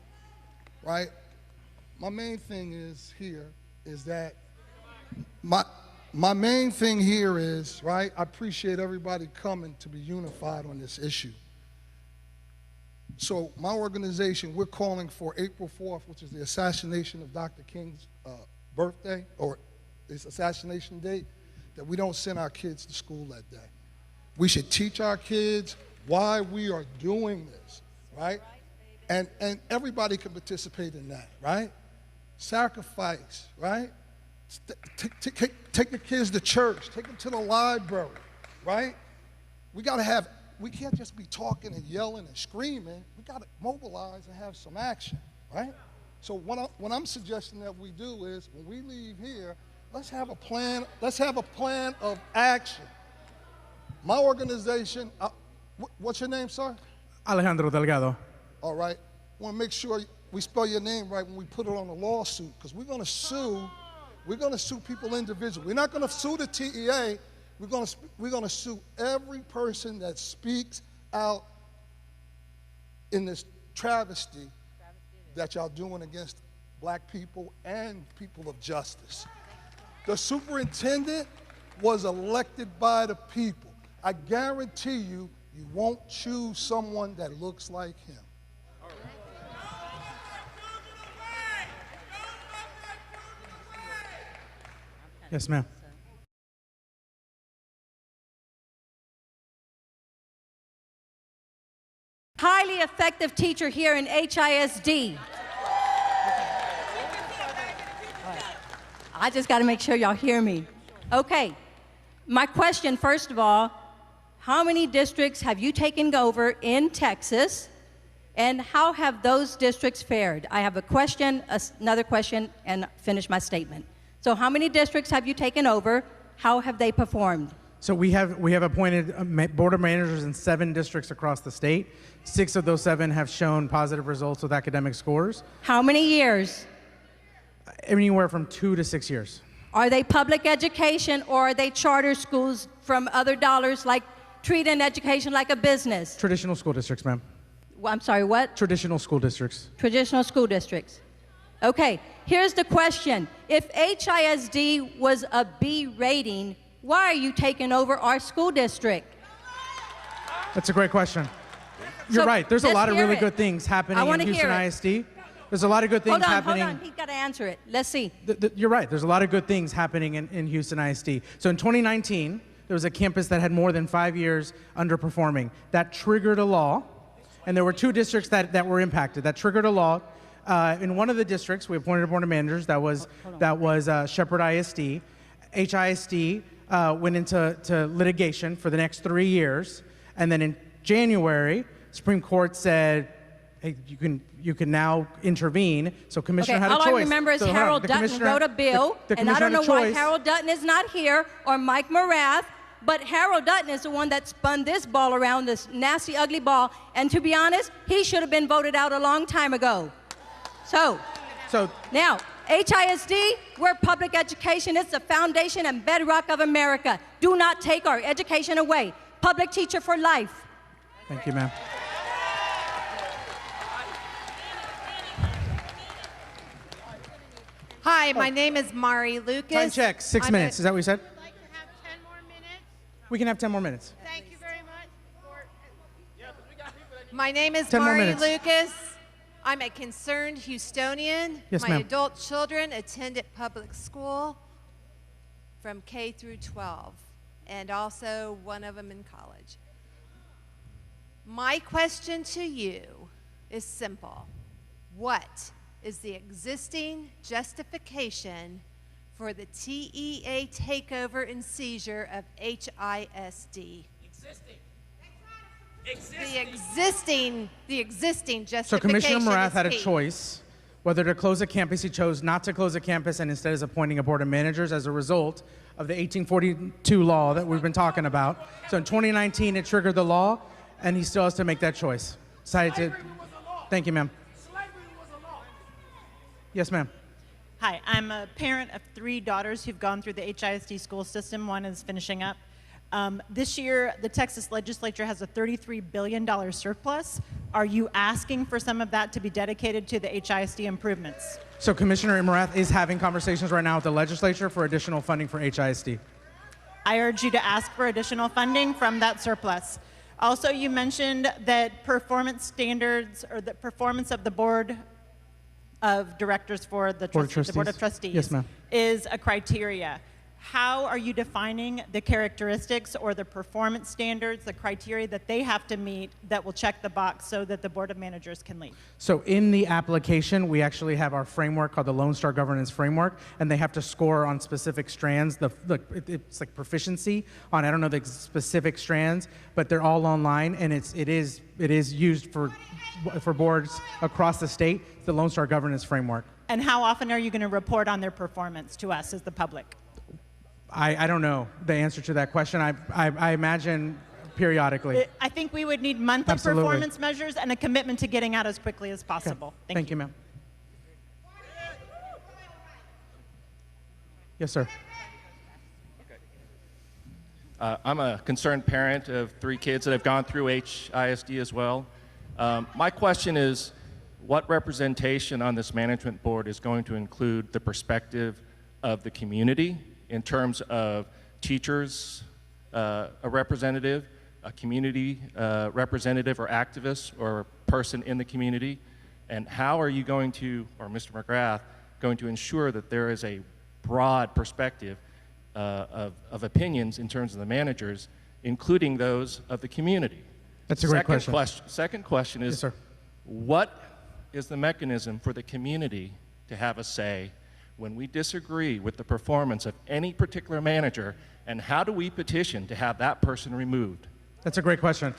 right? My main thing is that my main thing here is, right, I appreciate everybody coming to be unified on this issue. So my organization, we're calling for April 4th, which is the assassination of Dr. King's birthday, or his assassination date, that we don't send our kids to school that day. We should teach our kids why we are doing this, right? And everybody can participate in that, right? Sacrifice, right? Take the kids to church, take them to the library, right? We can't just be talking and yelling and screaming. We got to mobilize and have some action, right? So what I'm suggesting that we do is, when we leave here, let's have a plan of action. My organization, what's your name, sir? Alejandro Delgado. All right. I want to make sure we spell your name right when we put it on a lawsuit, because we're going to sue people individually. We're not going to sue the TEA. We're going to sue every person that speaks out in this travesty that y'all doing against black people and people of justice. The superintendent was elected by the people. I guarantee you, you won't choose someone that looks like him. Yes, ma'am. Highly effective teacher here in HISD. I just got to make sure y'all hear me. Okay, my question, first of all, how many districts have you taken over in Texas, and how have those districts fared? I have a question, another question, and finish my statement. So how many districts have you taken over? How have they performed? So we have appointed board of managers in 7 districts across the state. 6 of those 7 have shown positive results with academic scores. How many years? Anywhere from 2 to 6 years. Are they public education, or are they charter schools from other dollars, like treating education like a business? Traditional school districts, ma'am. Well, I'm sorry, what? Traditional school districts. Traditional school districts. Okay, here's the question. If HISD was a B rating, why are you taking over our school district? That's a great question. You're right. There's a lot of really good things happening in Houston ISD. There's a lot of good things happening. Hold on. He's got to answer it. Let's see. You're right. There's a lot of good things happening in Houston ISD. So in 2019, there was a campus that had more than 5 years underperforming. That triggered a law, and there were 2 districts that were impacted. That triggered a law. In one of the districts, we appointed a board of managers. That was Shepherd ISD. HISD went into litigation for the next 3 years, and then in January, Supreme Court said, hey, you can now intervene. So Commissioner had a choice. All I remember is Harold Dutton wrote a bill, and I don't know why Harold Dutton is not here, or Mike Morath, but Harold Dutton is the one that spun this ball around, this nasty, ugly ball, and to be honest, he should have been voted out a long time ago. So now, HISD, we're public education. It's the foundation and bedrock of America. Do not take our education away. Public teacher for life. Thank you, ma'am. Hi, my name is Mari Lucas. Time check, 6 minutes. Is that what you said? We can have 10 more minutes. Thank you very much. My name is 10 more Mari minutes. Lucas. I'm a concerned Houstonian. Yes, My ma'am. adult children attended public school from K through 12, and also one of them in college. My question to you is simple. What is the existing justification for the TEA takeover and seizure of HISD? The existing justification. So Commissioner Morath is had a key. choice whether to close a campus. He chose not to close a campus and instead is appointing a board of managers as a result of the 1842 law that we've been talking about. So in 2019, it triggered the law, and he still has to make that choice. Decided to. Thank you, ma'am. Yes, ma'am. Hi, I'm a parent of 3 daughters who've gone through the HISD school system. One is finishing up. This year, the Texas legislature has a $33 billion surplus. Are you asking for some of that to be dedicated to the HISD improvements? So Commissioner Morath is having conversations right now with the legislature for additional funding for HISD. I urge you to ask for additional funding from that surplus. Also, you mentioned that performance standards or the performance of the board of directors for the Board of Trustees Yes, ma'am. is a criteria. How are you defining the characteristics or the performance standards, the criteria that they have to meet that will check the box so that the Board of Managers can lead? So in the application, we actually have our framework called the Lone Star Governance Framework, and they have to score on specific strands. It's like proficiency on, I don't know the specific strands, but they're all online, and it is used for boards across the state. It's the Lone Star Governance Framework. And how often are you going to report on their performance to us as the public? I don't know the answer to that question. I imagine periodically. I think we would need monthly Absolutely. performance measures and a commitment to getting out as quickly as possible. Okay. Thank you, ma'am. Yes, sir. I'm a concerned parent of 3 kids that have gone through HISD as well. My question is, what representation on this management board is going to include the perspective of the community in terms of teachers, a representative, a community representative or activist or person in the community? And how are you going to, or Mr. McGrath, going to ensure that there is a broad perspective of opinions in terms of the managers, including those of the community? That's a great question. Second question is, yes, sir. What is the mechanism for the community to have a say when we disagree with the performance of any particular manager, and how do we petition to have that person removed? That's a great question.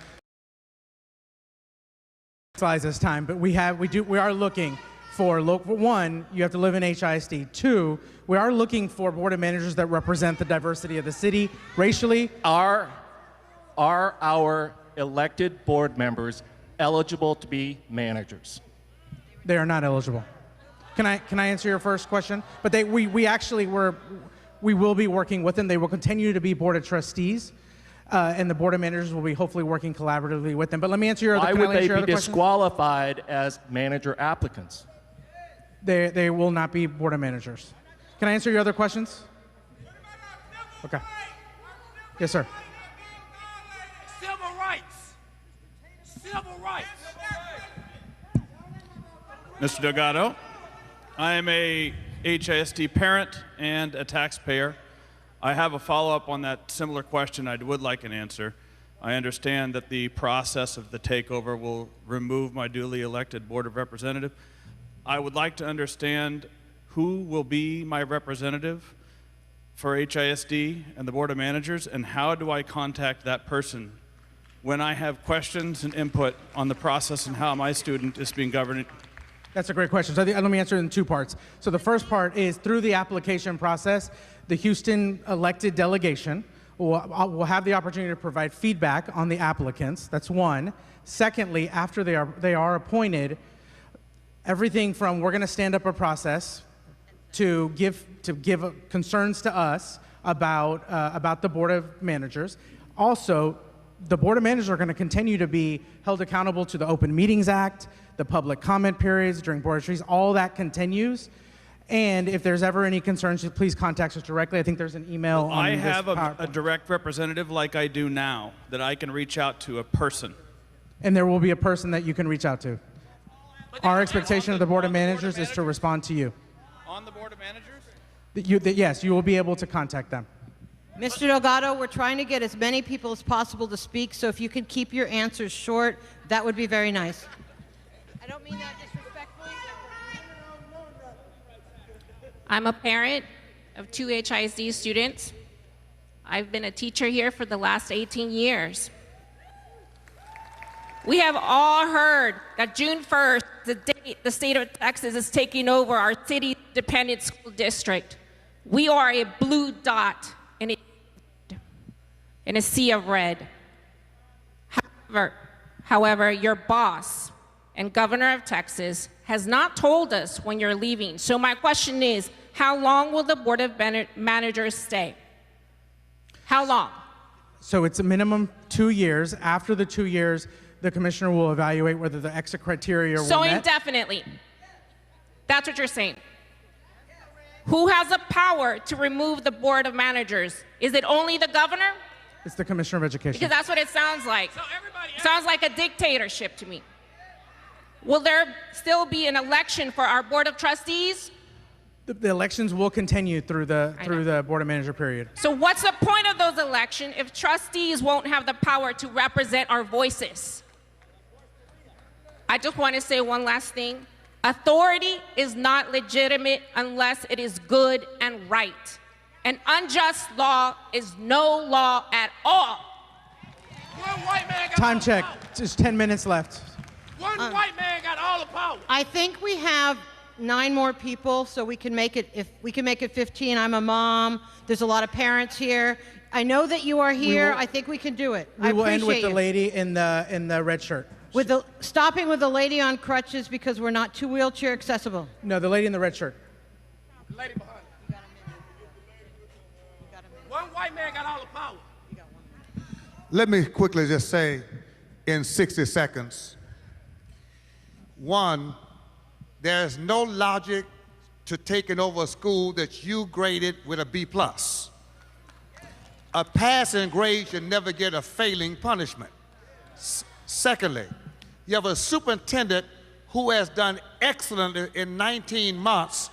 Slides this time, but we are looking for one, you have to live in HISD. 2, we are looking for board of managers that represent the diversity of the city racially. Are our elected board members eligible to be managers? They are not eligible. Can I answer your first question? But we will be working with them. They will continue to be board of trustees, and the board of managers will be hopefully working collaboratively with them. But let me answer your other question. Why would they be disqualified as manager applicants? They will not be board of managers. Can I answer your other questions? Okay. Yes, sir. Civil rights. Civil rights. Mr. Delgado, I am a HISD parent and a taxpayer. I have a follow-up on that similar question. I would like an answer. I understand that the process of the takeover will remove my duly elected Board of Representative. I would like to understand who will be my representative for HISD and the Board of Managers, and how do I contact that person when I have questions and input on the process and how my student is being governed. That's a great question. So let me answer it in 2 parts. So the first part is through the application process, the Houston elected delegation will have the opportunity to provide feedback on the applicants. That's one. Secondly, after they are appointed, everything from we're going to stand up a process to give concerns to us about the Board of Managers. Also, the Board of Managers are going to continue to be held accountable to the Open Meetings Act, the public comment periods during Board of Trustees. All that continues. And if there's ever any concerns, please contact us directly. I think there's an email on I this have a PowerPoint. direct representative like I do now that I can reach out to a person. And there will be a person that you can reach out to. Our expectation of the Board of Managers is to respond to you. On the Board of Managers? Yes, you will be able to contact them. Mr. Delgado, we're trying to get as many people as possible to speak, so if you could keep your answers short, that would be very nice. I don't mean that disrespectfully. I'm a parent of 2 HISD students. I've been a teacher here for the last 18 years. We have all heard that June 1st, the date the state of Texas is taking over our city independent school district. We are a blue dot in a sea of red. However, your boss, and governor of Texas has not told us when you're leaving. So my question is, how long will the Board of Managers stay? How long? So it's a minimum 2 years. After the 2 years, the commissioner will evaluate whether the exit criteria were So met. indefinitely. That's what you're saying. Who has the power to remove the Board of Managers? Is it only the governor? It's the commissioner of education. Because that's what it sounds like. It sounds like a dictatorship to me. Will there still be an election for our Board of Trustees? The elections will continue through the Board of Manager period. So what's the point of those elections if trustees won't have the power to represent our voices? I just want to say one last thing. Authority is not legitimate unless it is good and right. An unjust law is no law at all. One white man got Time all the check. power. Just 10 minutes left. One white man got all the power. I think we have 9 more people, so we can make it. If we can make it 15, I'm a mom. There's a lot of parents here. I know that you are here. I think we can do it. We will end with appreciate the you. lady in the red shirt. Stopping with the lady on crutches because we're not too wheelchair accessible. No, the lady in the red shirt. The lady behind her. One white man got all the power. Let me quickly just say in 60 seconds, one, there's no logic to taking over a school that you graded with a B+. A passing grade should never get a failing punishment. Secondly, you have a superintendent who has done excellently in 19 months.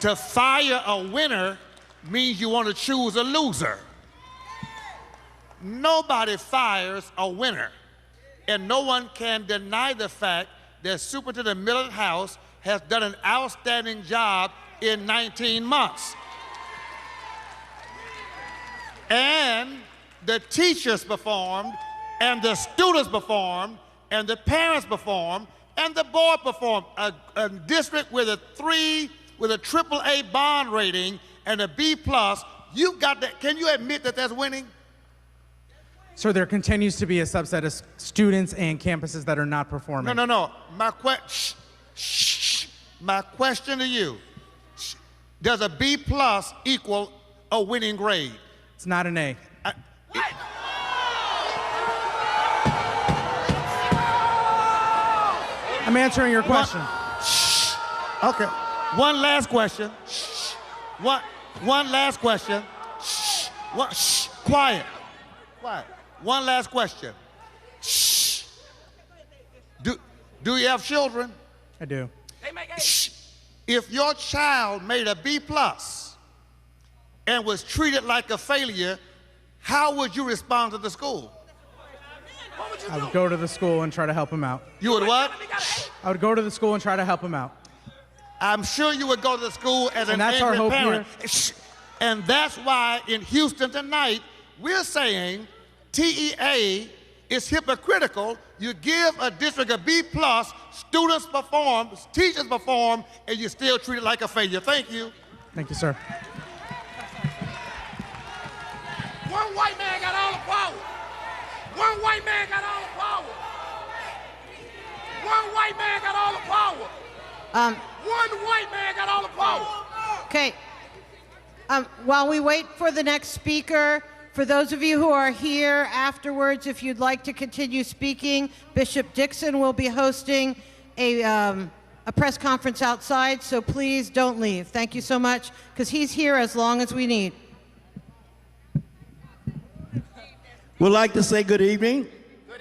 To fire a winner means you want to choose a loser. Nobody fires a winner. And no one can deny the fact that Superintendent Millard House has done an outstanding job in 19 months. And the teachers performed, and the students performed, and the parents performed, and the board performed. A district with a AAA bond rating and a B+, you got that. Can you admit that that's winning? So there continues to be a subset of students and campuses that are not performing. No. My question to you, does a B+ equal a winning grade? It's not an A. I'm answering your question. Okay. One last question. One last question. Quiet. One last question. Do you have children? I do. If your child made a B+ and was treated like a failure, how would you respond to the school? I would go to the school and try to help him out. You would what? I would go to the school and try to help him out. I'm sure you would go to the school as an that's our angry hope parent. And that's why in Houston tonight, we're saying TEA is hypocritical. You give a district a B+, students perform, teachers perform, and you still treat it like a failure. Thank you. Thank you, sir. One white man got all the power. One white man got all the power. One white man got all the power. One white man got all the power. Okay. While we wait for the next speaker, for those of you who are here afterwards, if you'd like to continue speaking, Bishop Dixon will be hosting a press conference outside, so please don't leave. Thank you so much, because he's here as long as we need. Would like to say good evening. Good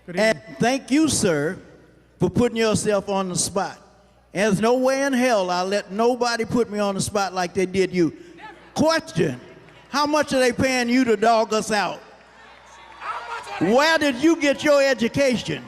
evening. And thank you, sir, for putting yourself on the spot. And there's no way in hell I'll let nobody put me on the spot like they did you. Question, how much are they paying you to dog us out? Where did you get your education?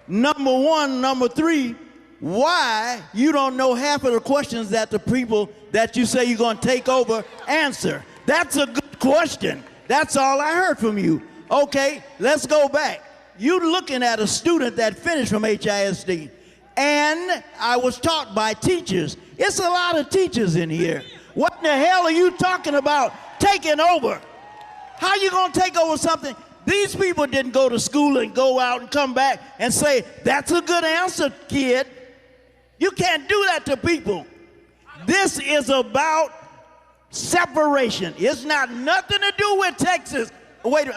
Number one. Number three, why you don't know half of the questions that the people that you say you're going to take over answer? That's a good question. That's all I heard from you. Okay, let's go back. You looking at a student that finished from HISD, and I was taught by teachers. It's a lot of teachers in here. What in the hell are you talking about taking over? How you gonna take over something? These people didn't go to school and go out and come back and say, that's a good answer, kid. You can't do that to people. This is about separation. It's not nothing to do with Texas. Wait,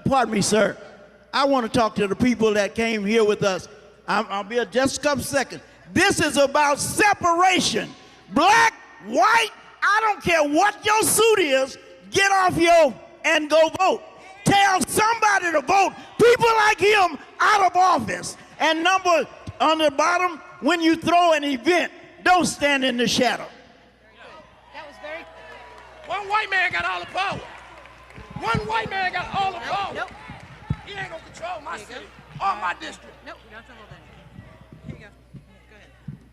pardon me, sir. I want to talk to the people that came here with us. I'll be just a couple seconds. This is about separation. Black, white, I don't care what your suit is, get off and go vote. Tell somebody to vote people like him out of office. And number on the bottom, when you throw an event, don't stand in the shadow. That was very clear. One white man got all the power. One white man got all the power. Nope. He ain't gonna control my city or my district. Nope, you don't have to hold that. Here you go. Go ahead.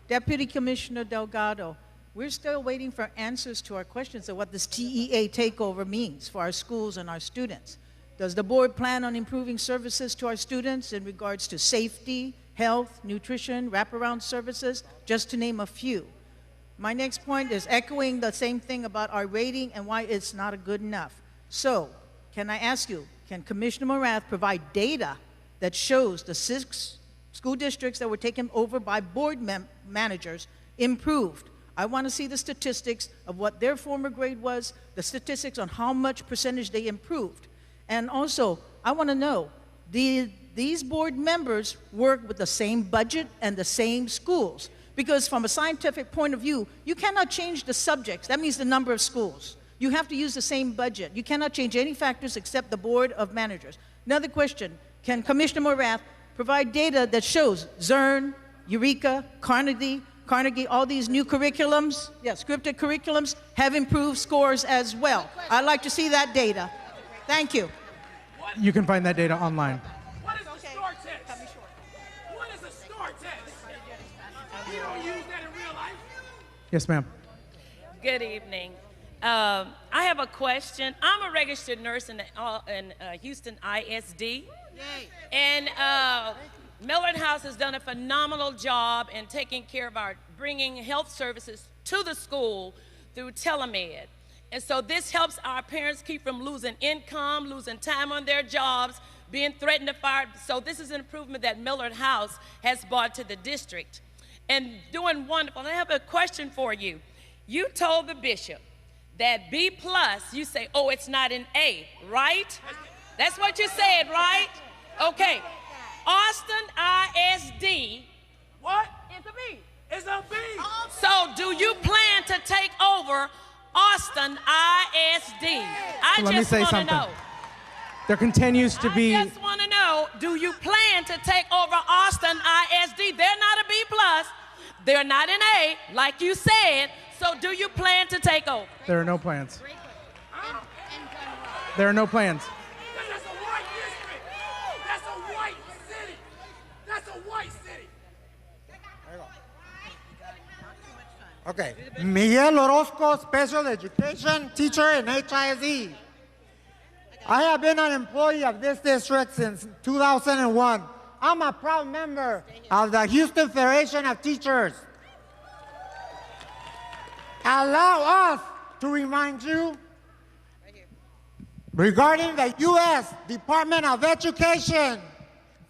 Deputy Commissioner Delgado, we're still waiting for answers to our questions of what this TEA takeover means for our schools and our students. Does the board plan on improving services to our students in regards to safety, health, nutrition, wraparound services, just to name a few? My next point is echoing the same thing about our rating and why it's not good enough. So, can I ask you, can Commissioner Morath provide data that shows the 6 school districts that were taken over by board managers improved? I want to see the statistics of what their former grade was, the statistics on how much percentage they improved. And also, I want to know, these board members work with the same budget and the same schools? Because from a scientific point of view, you cannot change the subjects. That means the number of schools. You have to use the same budget. You cannot change any factors except the board of managers. Another question, can Commissioner Morath provide data that shows Zern, Eureka, Carnegie, all these new curriculums, scripted curriculums, have improved scores as well? I'd like to see that data. Thank you. You can find that data online. What is a STAR test? What is a STAR test? You don't use that in real life. Yes, ma'am. Good evening. I have a question. I'm a registered nurse in Houston ISD. And Millard House has done a phenomenal job in taking care of bringing health services to the school through telemed. And so this helps our parents keep from losing income, losing time on their jobs, being threatened to fire. So this is an improvement that Millard House has brought to the district and doing wonderful. And I have a question for you. You told the bishop that B+, you say, oh, it's not an A, right? That's what you said, right? Okay. Austin ISD. What? It's a B. It's a B. So do you plan to take over Austin ISD? I Let me just say want to something. know. There continues to be. I just want to know, do you plan to take over Austin ISD? They're not a B+. They're not an A, like you said. So do you plan to take over? There are no plans. There are no plans. That's a white district. That's a white city. That's a white city. Okay. Miguel Orozco, special education teacher in HISD. I have been an employee of this district since 2001. I'm a proud member of the Houston Federation of Teachers. Allow us to remind you regarding the U.S. Department of Education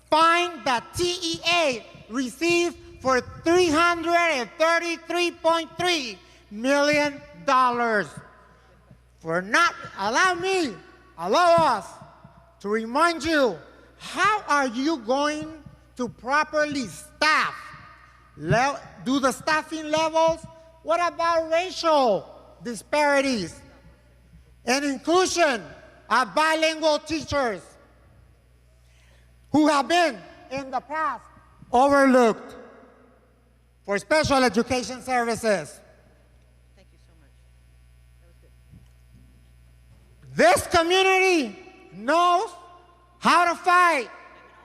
fine that TEA received for $333.3 million for not, allow us to remind you, how are you going to properly staff? Do the staffing levels? What about racial disparities and inclusion of bilingual teachers who have been in the past overlooked for special education services? Thank you so much. This community knows how to fight. I'm an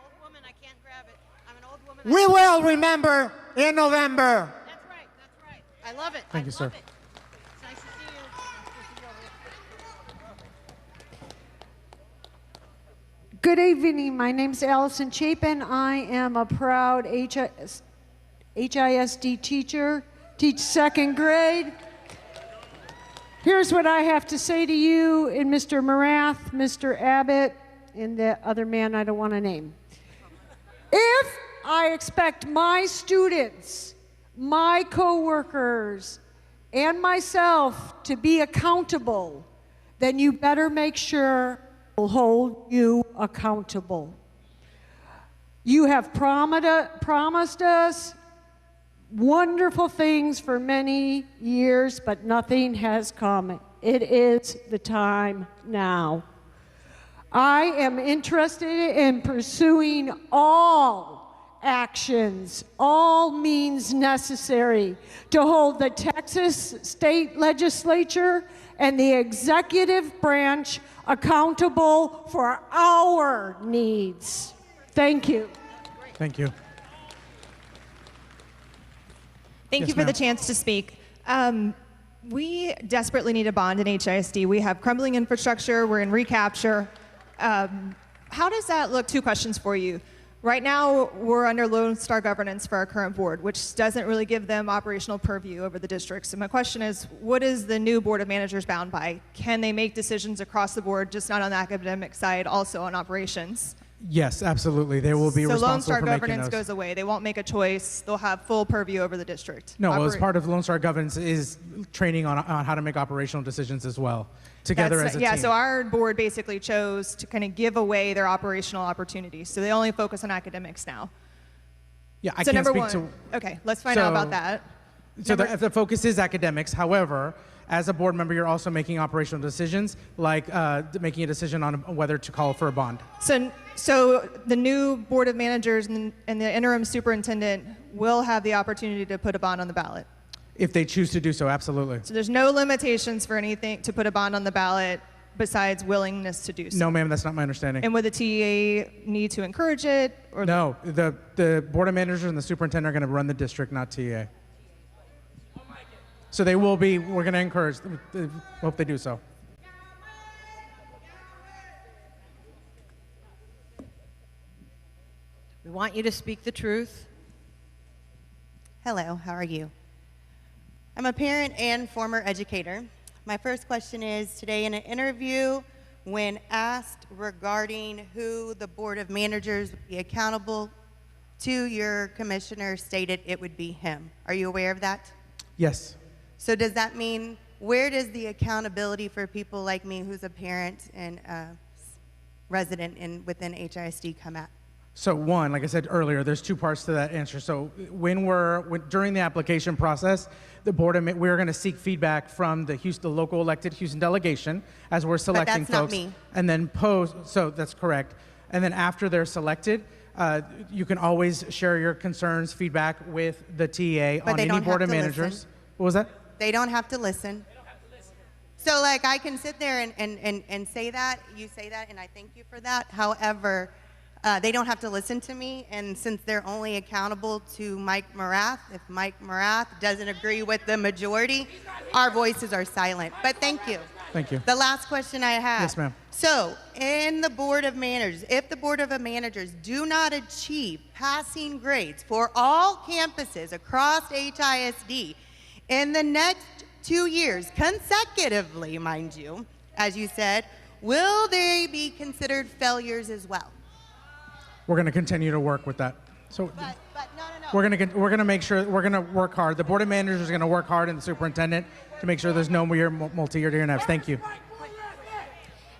old woman, I can't grab it. I'm an old woman. We will remember in November. That's right, that's right. I love it. Thank you, sir. It's nice to see you. Good evening. My name's Allison Chapin. I am a proud HISD teacher, teach second grade. Here's what I have to say to you and Mr. Morath, Mr. Abbott, and the other man I don't want to name. If I expect my students, my coworkers, and myself to be accountable, then you better make sure we'll hold you accountable. You have promised us wonderful things for many years, but nothing has come. It is the time now. I am interested in pursuing all actions, all means necessary to hold the Texas State Legislature and the executive branch accountable for our needs. Thank you. Thank you. Thank Yes, you for the ma'am. chance to speak. We desperately need a bond in HISD. We have crumbling infrastructure. We're in recapture. How does that look? Two questions for you. Right now, we're under Lone Star governance for our current board, which doesn't really give them operational purview over the districts. So my question is, what is the new board of managers bound by? Can they make decisions across the board, just not on the academic side, also on operations? Yes, absolutely. They will be So responsible Lone Star for making governance those. goes away. They won't make a choice. They'll have full purview over the district. No, well, as part of Lone Star governance is training on how to make operational decisions as well, together as a yeah, team. so our board basically chose to kind of give away their operational opportunities. So they only focus on academics now. Yeah, I so can't number speak one, to. okay, let's find out about that. So the focus is academics. However, as a board member, you're also making operational decisions, like making a decision on whether to call for a bond. So the new board of managers and the interim superintendent will have the opportunity to put a bond on the ballot. If they choose to do so, absolutely. So there's no limitations for anything to put a bond on the ballot besides willingness to do so. No, ma'am, that's not my understanding. And would the TEA need to encourage it? Or No, the board of managers and the superintendent are going to run the district, not TA. So they will be, we're going to encourage them. Hope they do so. We want you to speak the truth. Hello, how are you? I'm a parent and former educator. My first question is, today in an interview, when asked regarding who the Board of Managers would be accountable to, your commissioner stated it would be him. Are you aware of that? Yes. So does that mean, where does the accountability for people like me who's a parent and a resident within HISD come at? So one, like I said earlier, there's two parts to that answer. So during the application process, we're going to seek feedback from the local elected Houston delegation as we're selecting But that's folks. not me. And then so that's correct. And then after they're selected, you can always share your concerns, feedback with the TA But on they any don't board have of to managers. listen. What was that? They don't have to listen. So like I can sit there and say that, you say that, and I thank you for that. However, they don't have to listen to me, and since they're only accountable to Mike Morath, if Mike Morath doesn't agree with the majority, our voices are silent. But thank you. Thank you. The last question I have. Yes, ma'am. So, in the Board of Managers, if the Board of Managers do not achieve passing grades for all campuses across HISD in the next 2 years, consecutively, mind you, as you said, will they be considered failures as well? We're going to continue to work with that. So we're going to make sure, we're going to work hard. The board of managers is going to work hard, and the superintendent, to make sure there's no more multi-year DNFs. Thank you.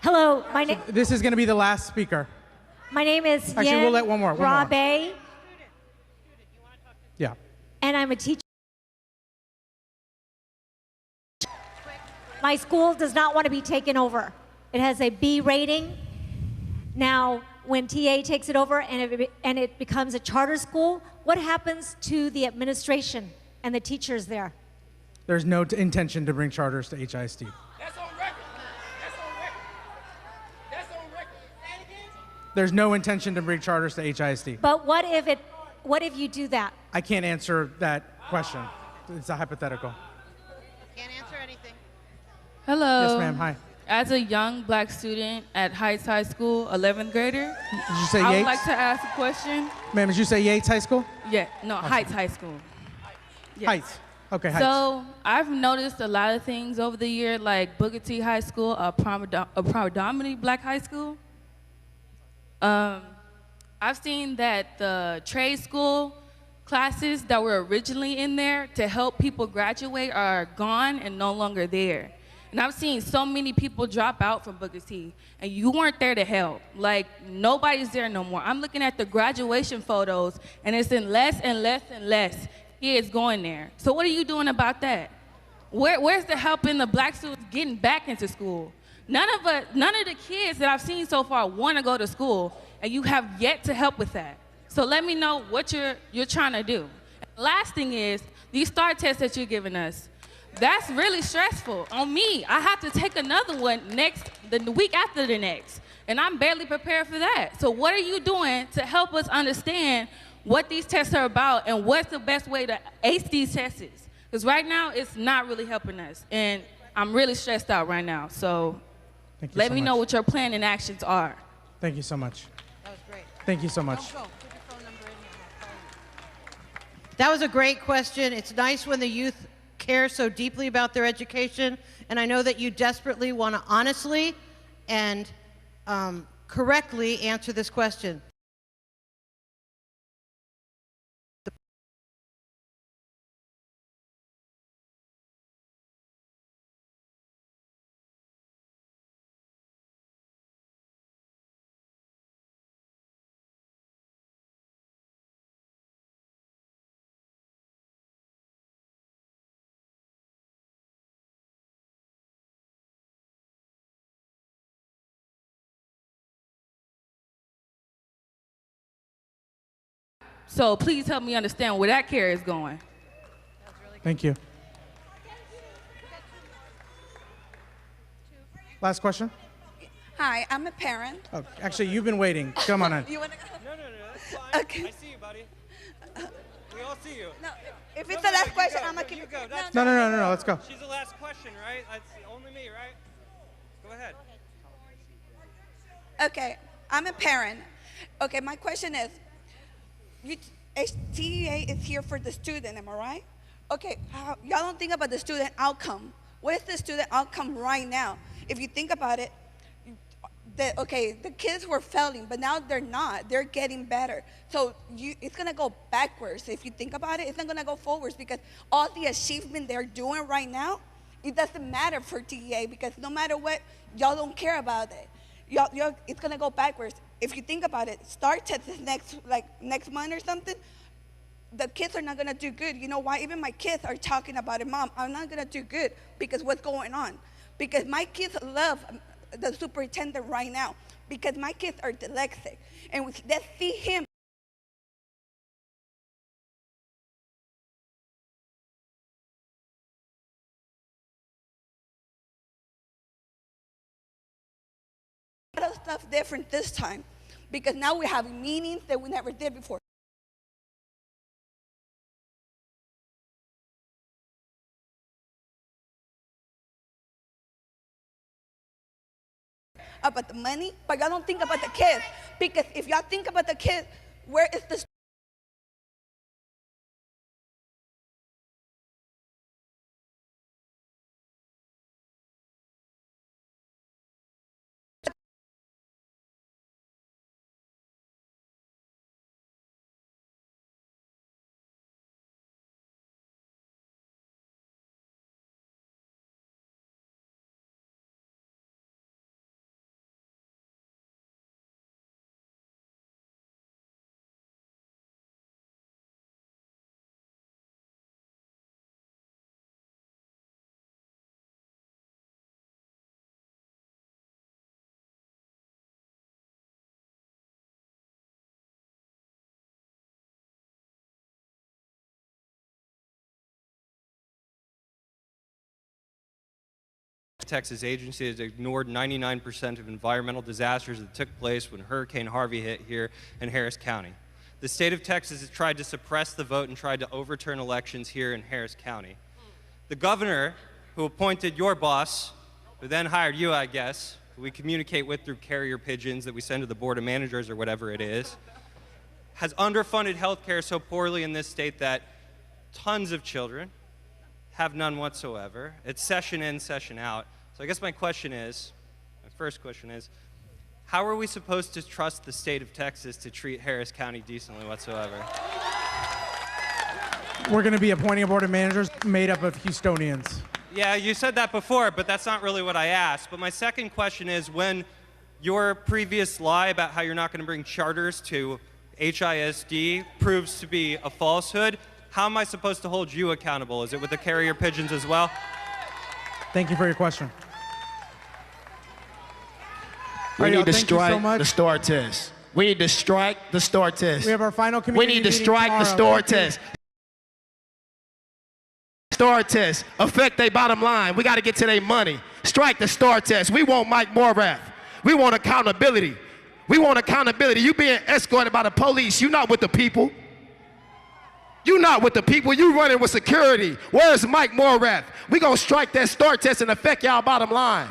Hello, This is going to be the last speaker. my name is Actually, Yen we'll let one more. Rabe, Yeah. and I'm a teacher. My school does not want to be taken over. It has a B rating. Now, when TA takes it over and it becomes a charter school, what happens to the administration and the teachers there? There's no intention to bring charters to HISD. There's no intention to bring charters to HISD. But what if you do that? I can't answer that question. It's a hypothetical. Hello. Yes, ma'am. Hi. As a young black student at Heights High School, 11th grader, Did you say I would Yates? like to ask a question. Ma'am, did you say Yates High School? Yeah, no, Heights High School. Yes. Heights. Okay, Heights. So I've noticed a lot of things over the year, like Booker T High School, a predominantly black high school. I've seen that the trade school classes that were originally in there to help people graduate are gone and no longer there. And I've seen so many people drop out from Booker T, and you weren't there to help. Like, nobody's there no more. I'm looking at the graduation photos, and it's in less and less and less kids going there. So what are you doing about that? Where's the help in the black students getting back into school? None of the kids that I've seen so far want to go to school, and you have yet to help with that. So let me know what you're trying to do. And the last thing is, these STAR tests that you're giving us, that's really stressful on me. I have to take another one the week after the next, and I'm barely prepared for that. So what are you doing to help us understand what these tests are about and what's the best way to ace these tests? Because right now, it's not really helping us, and I'm really stressed out right now. So let me know what your plan and actions are. Thank you so much. That was great. Thank you so much. Go. Put your phone number in here. I'll call you. That was a great question. It's nice when the youth care so deeply about their education, and I know that you desperately want to honestly and correctly answer this question. So please help me understand where that care is going. Thank you. Last question? Hi, I'm a parent. Oh, actually, you've been waiting. Come on in. You wanna go? No, that's fine. Okay. I see you, buddy. We all see you. No, if it's the last question, I'm gonna keep it. No, let's go. She's the last question, right? That's only me, right? Go ahead. Okay, I'm a parent. Okay, my question is, TEA is here for the student, am I right? Okay, y'all don't think about the student outcome. What is the student outcome right now? If you think about it, the kids were failing, but now they're not. They're getting better. So it's gonna go backwards. If you think about it, it's not gonna go forwards because all the achievement they're doing right now, it doesn't matter for TEA because no matter what, y'all don't care about it. It's gonna go backwards. If you think about it, start test is next month or something. The kids are not gonna do good. You know why? Even my kids are talking about it. Mom, I'm not gonna do good because what's going on? Because my kids love the superintendent right now because my kids are dyslexic, and let's see him. A lot of stuff different this time because now we're having meetings that we never did before. About the money, but y'all don't think about the kids because if y'all think about the kids, where is the Texas agency has ignored 99% of environmental disasters that took place when Hurricane Harvey hit here in Harris County. The state of Texas has tried to suppress the vote and tried to overturn elections here in Harris County. The governor, who appointed your boss, who then hired you, I guess, who we communicate with through carrier pigeons that we send to the board of managers or whatever it is, has underfunded health care so poorly in this state that tons of children have none whatsoever. It's session in, session out. So I guess my first question is, how are we supposed to trust the state of Texas to treat Harris County decently whatsoever? We're going to be appointing a board of managers made up of Houstonians. Yeah, you said that before, but that's not really what I asked. But my second question is, when your previous lie about how you're not going to bring charters to HISD proves to be a falsehood, how am I supposed to hold you accountable? Is it with the carrier pigeons as well? Thank you for your question. We need to Thank you so strike much. the STAR test. We need to strike the STAR test. We have our final We community need to meeting strike the tomorrow. STAR test. STAR test affect their bottom line. We got to get to their money. Strike the STAR test. We want Mike Morath. We want accountability. We want accountability. You being escorted by the police. You're not with the people. You're not with the people. You running with security. Where's Mike Morath? We gonna strike that STAR test and affect y'all bottom line.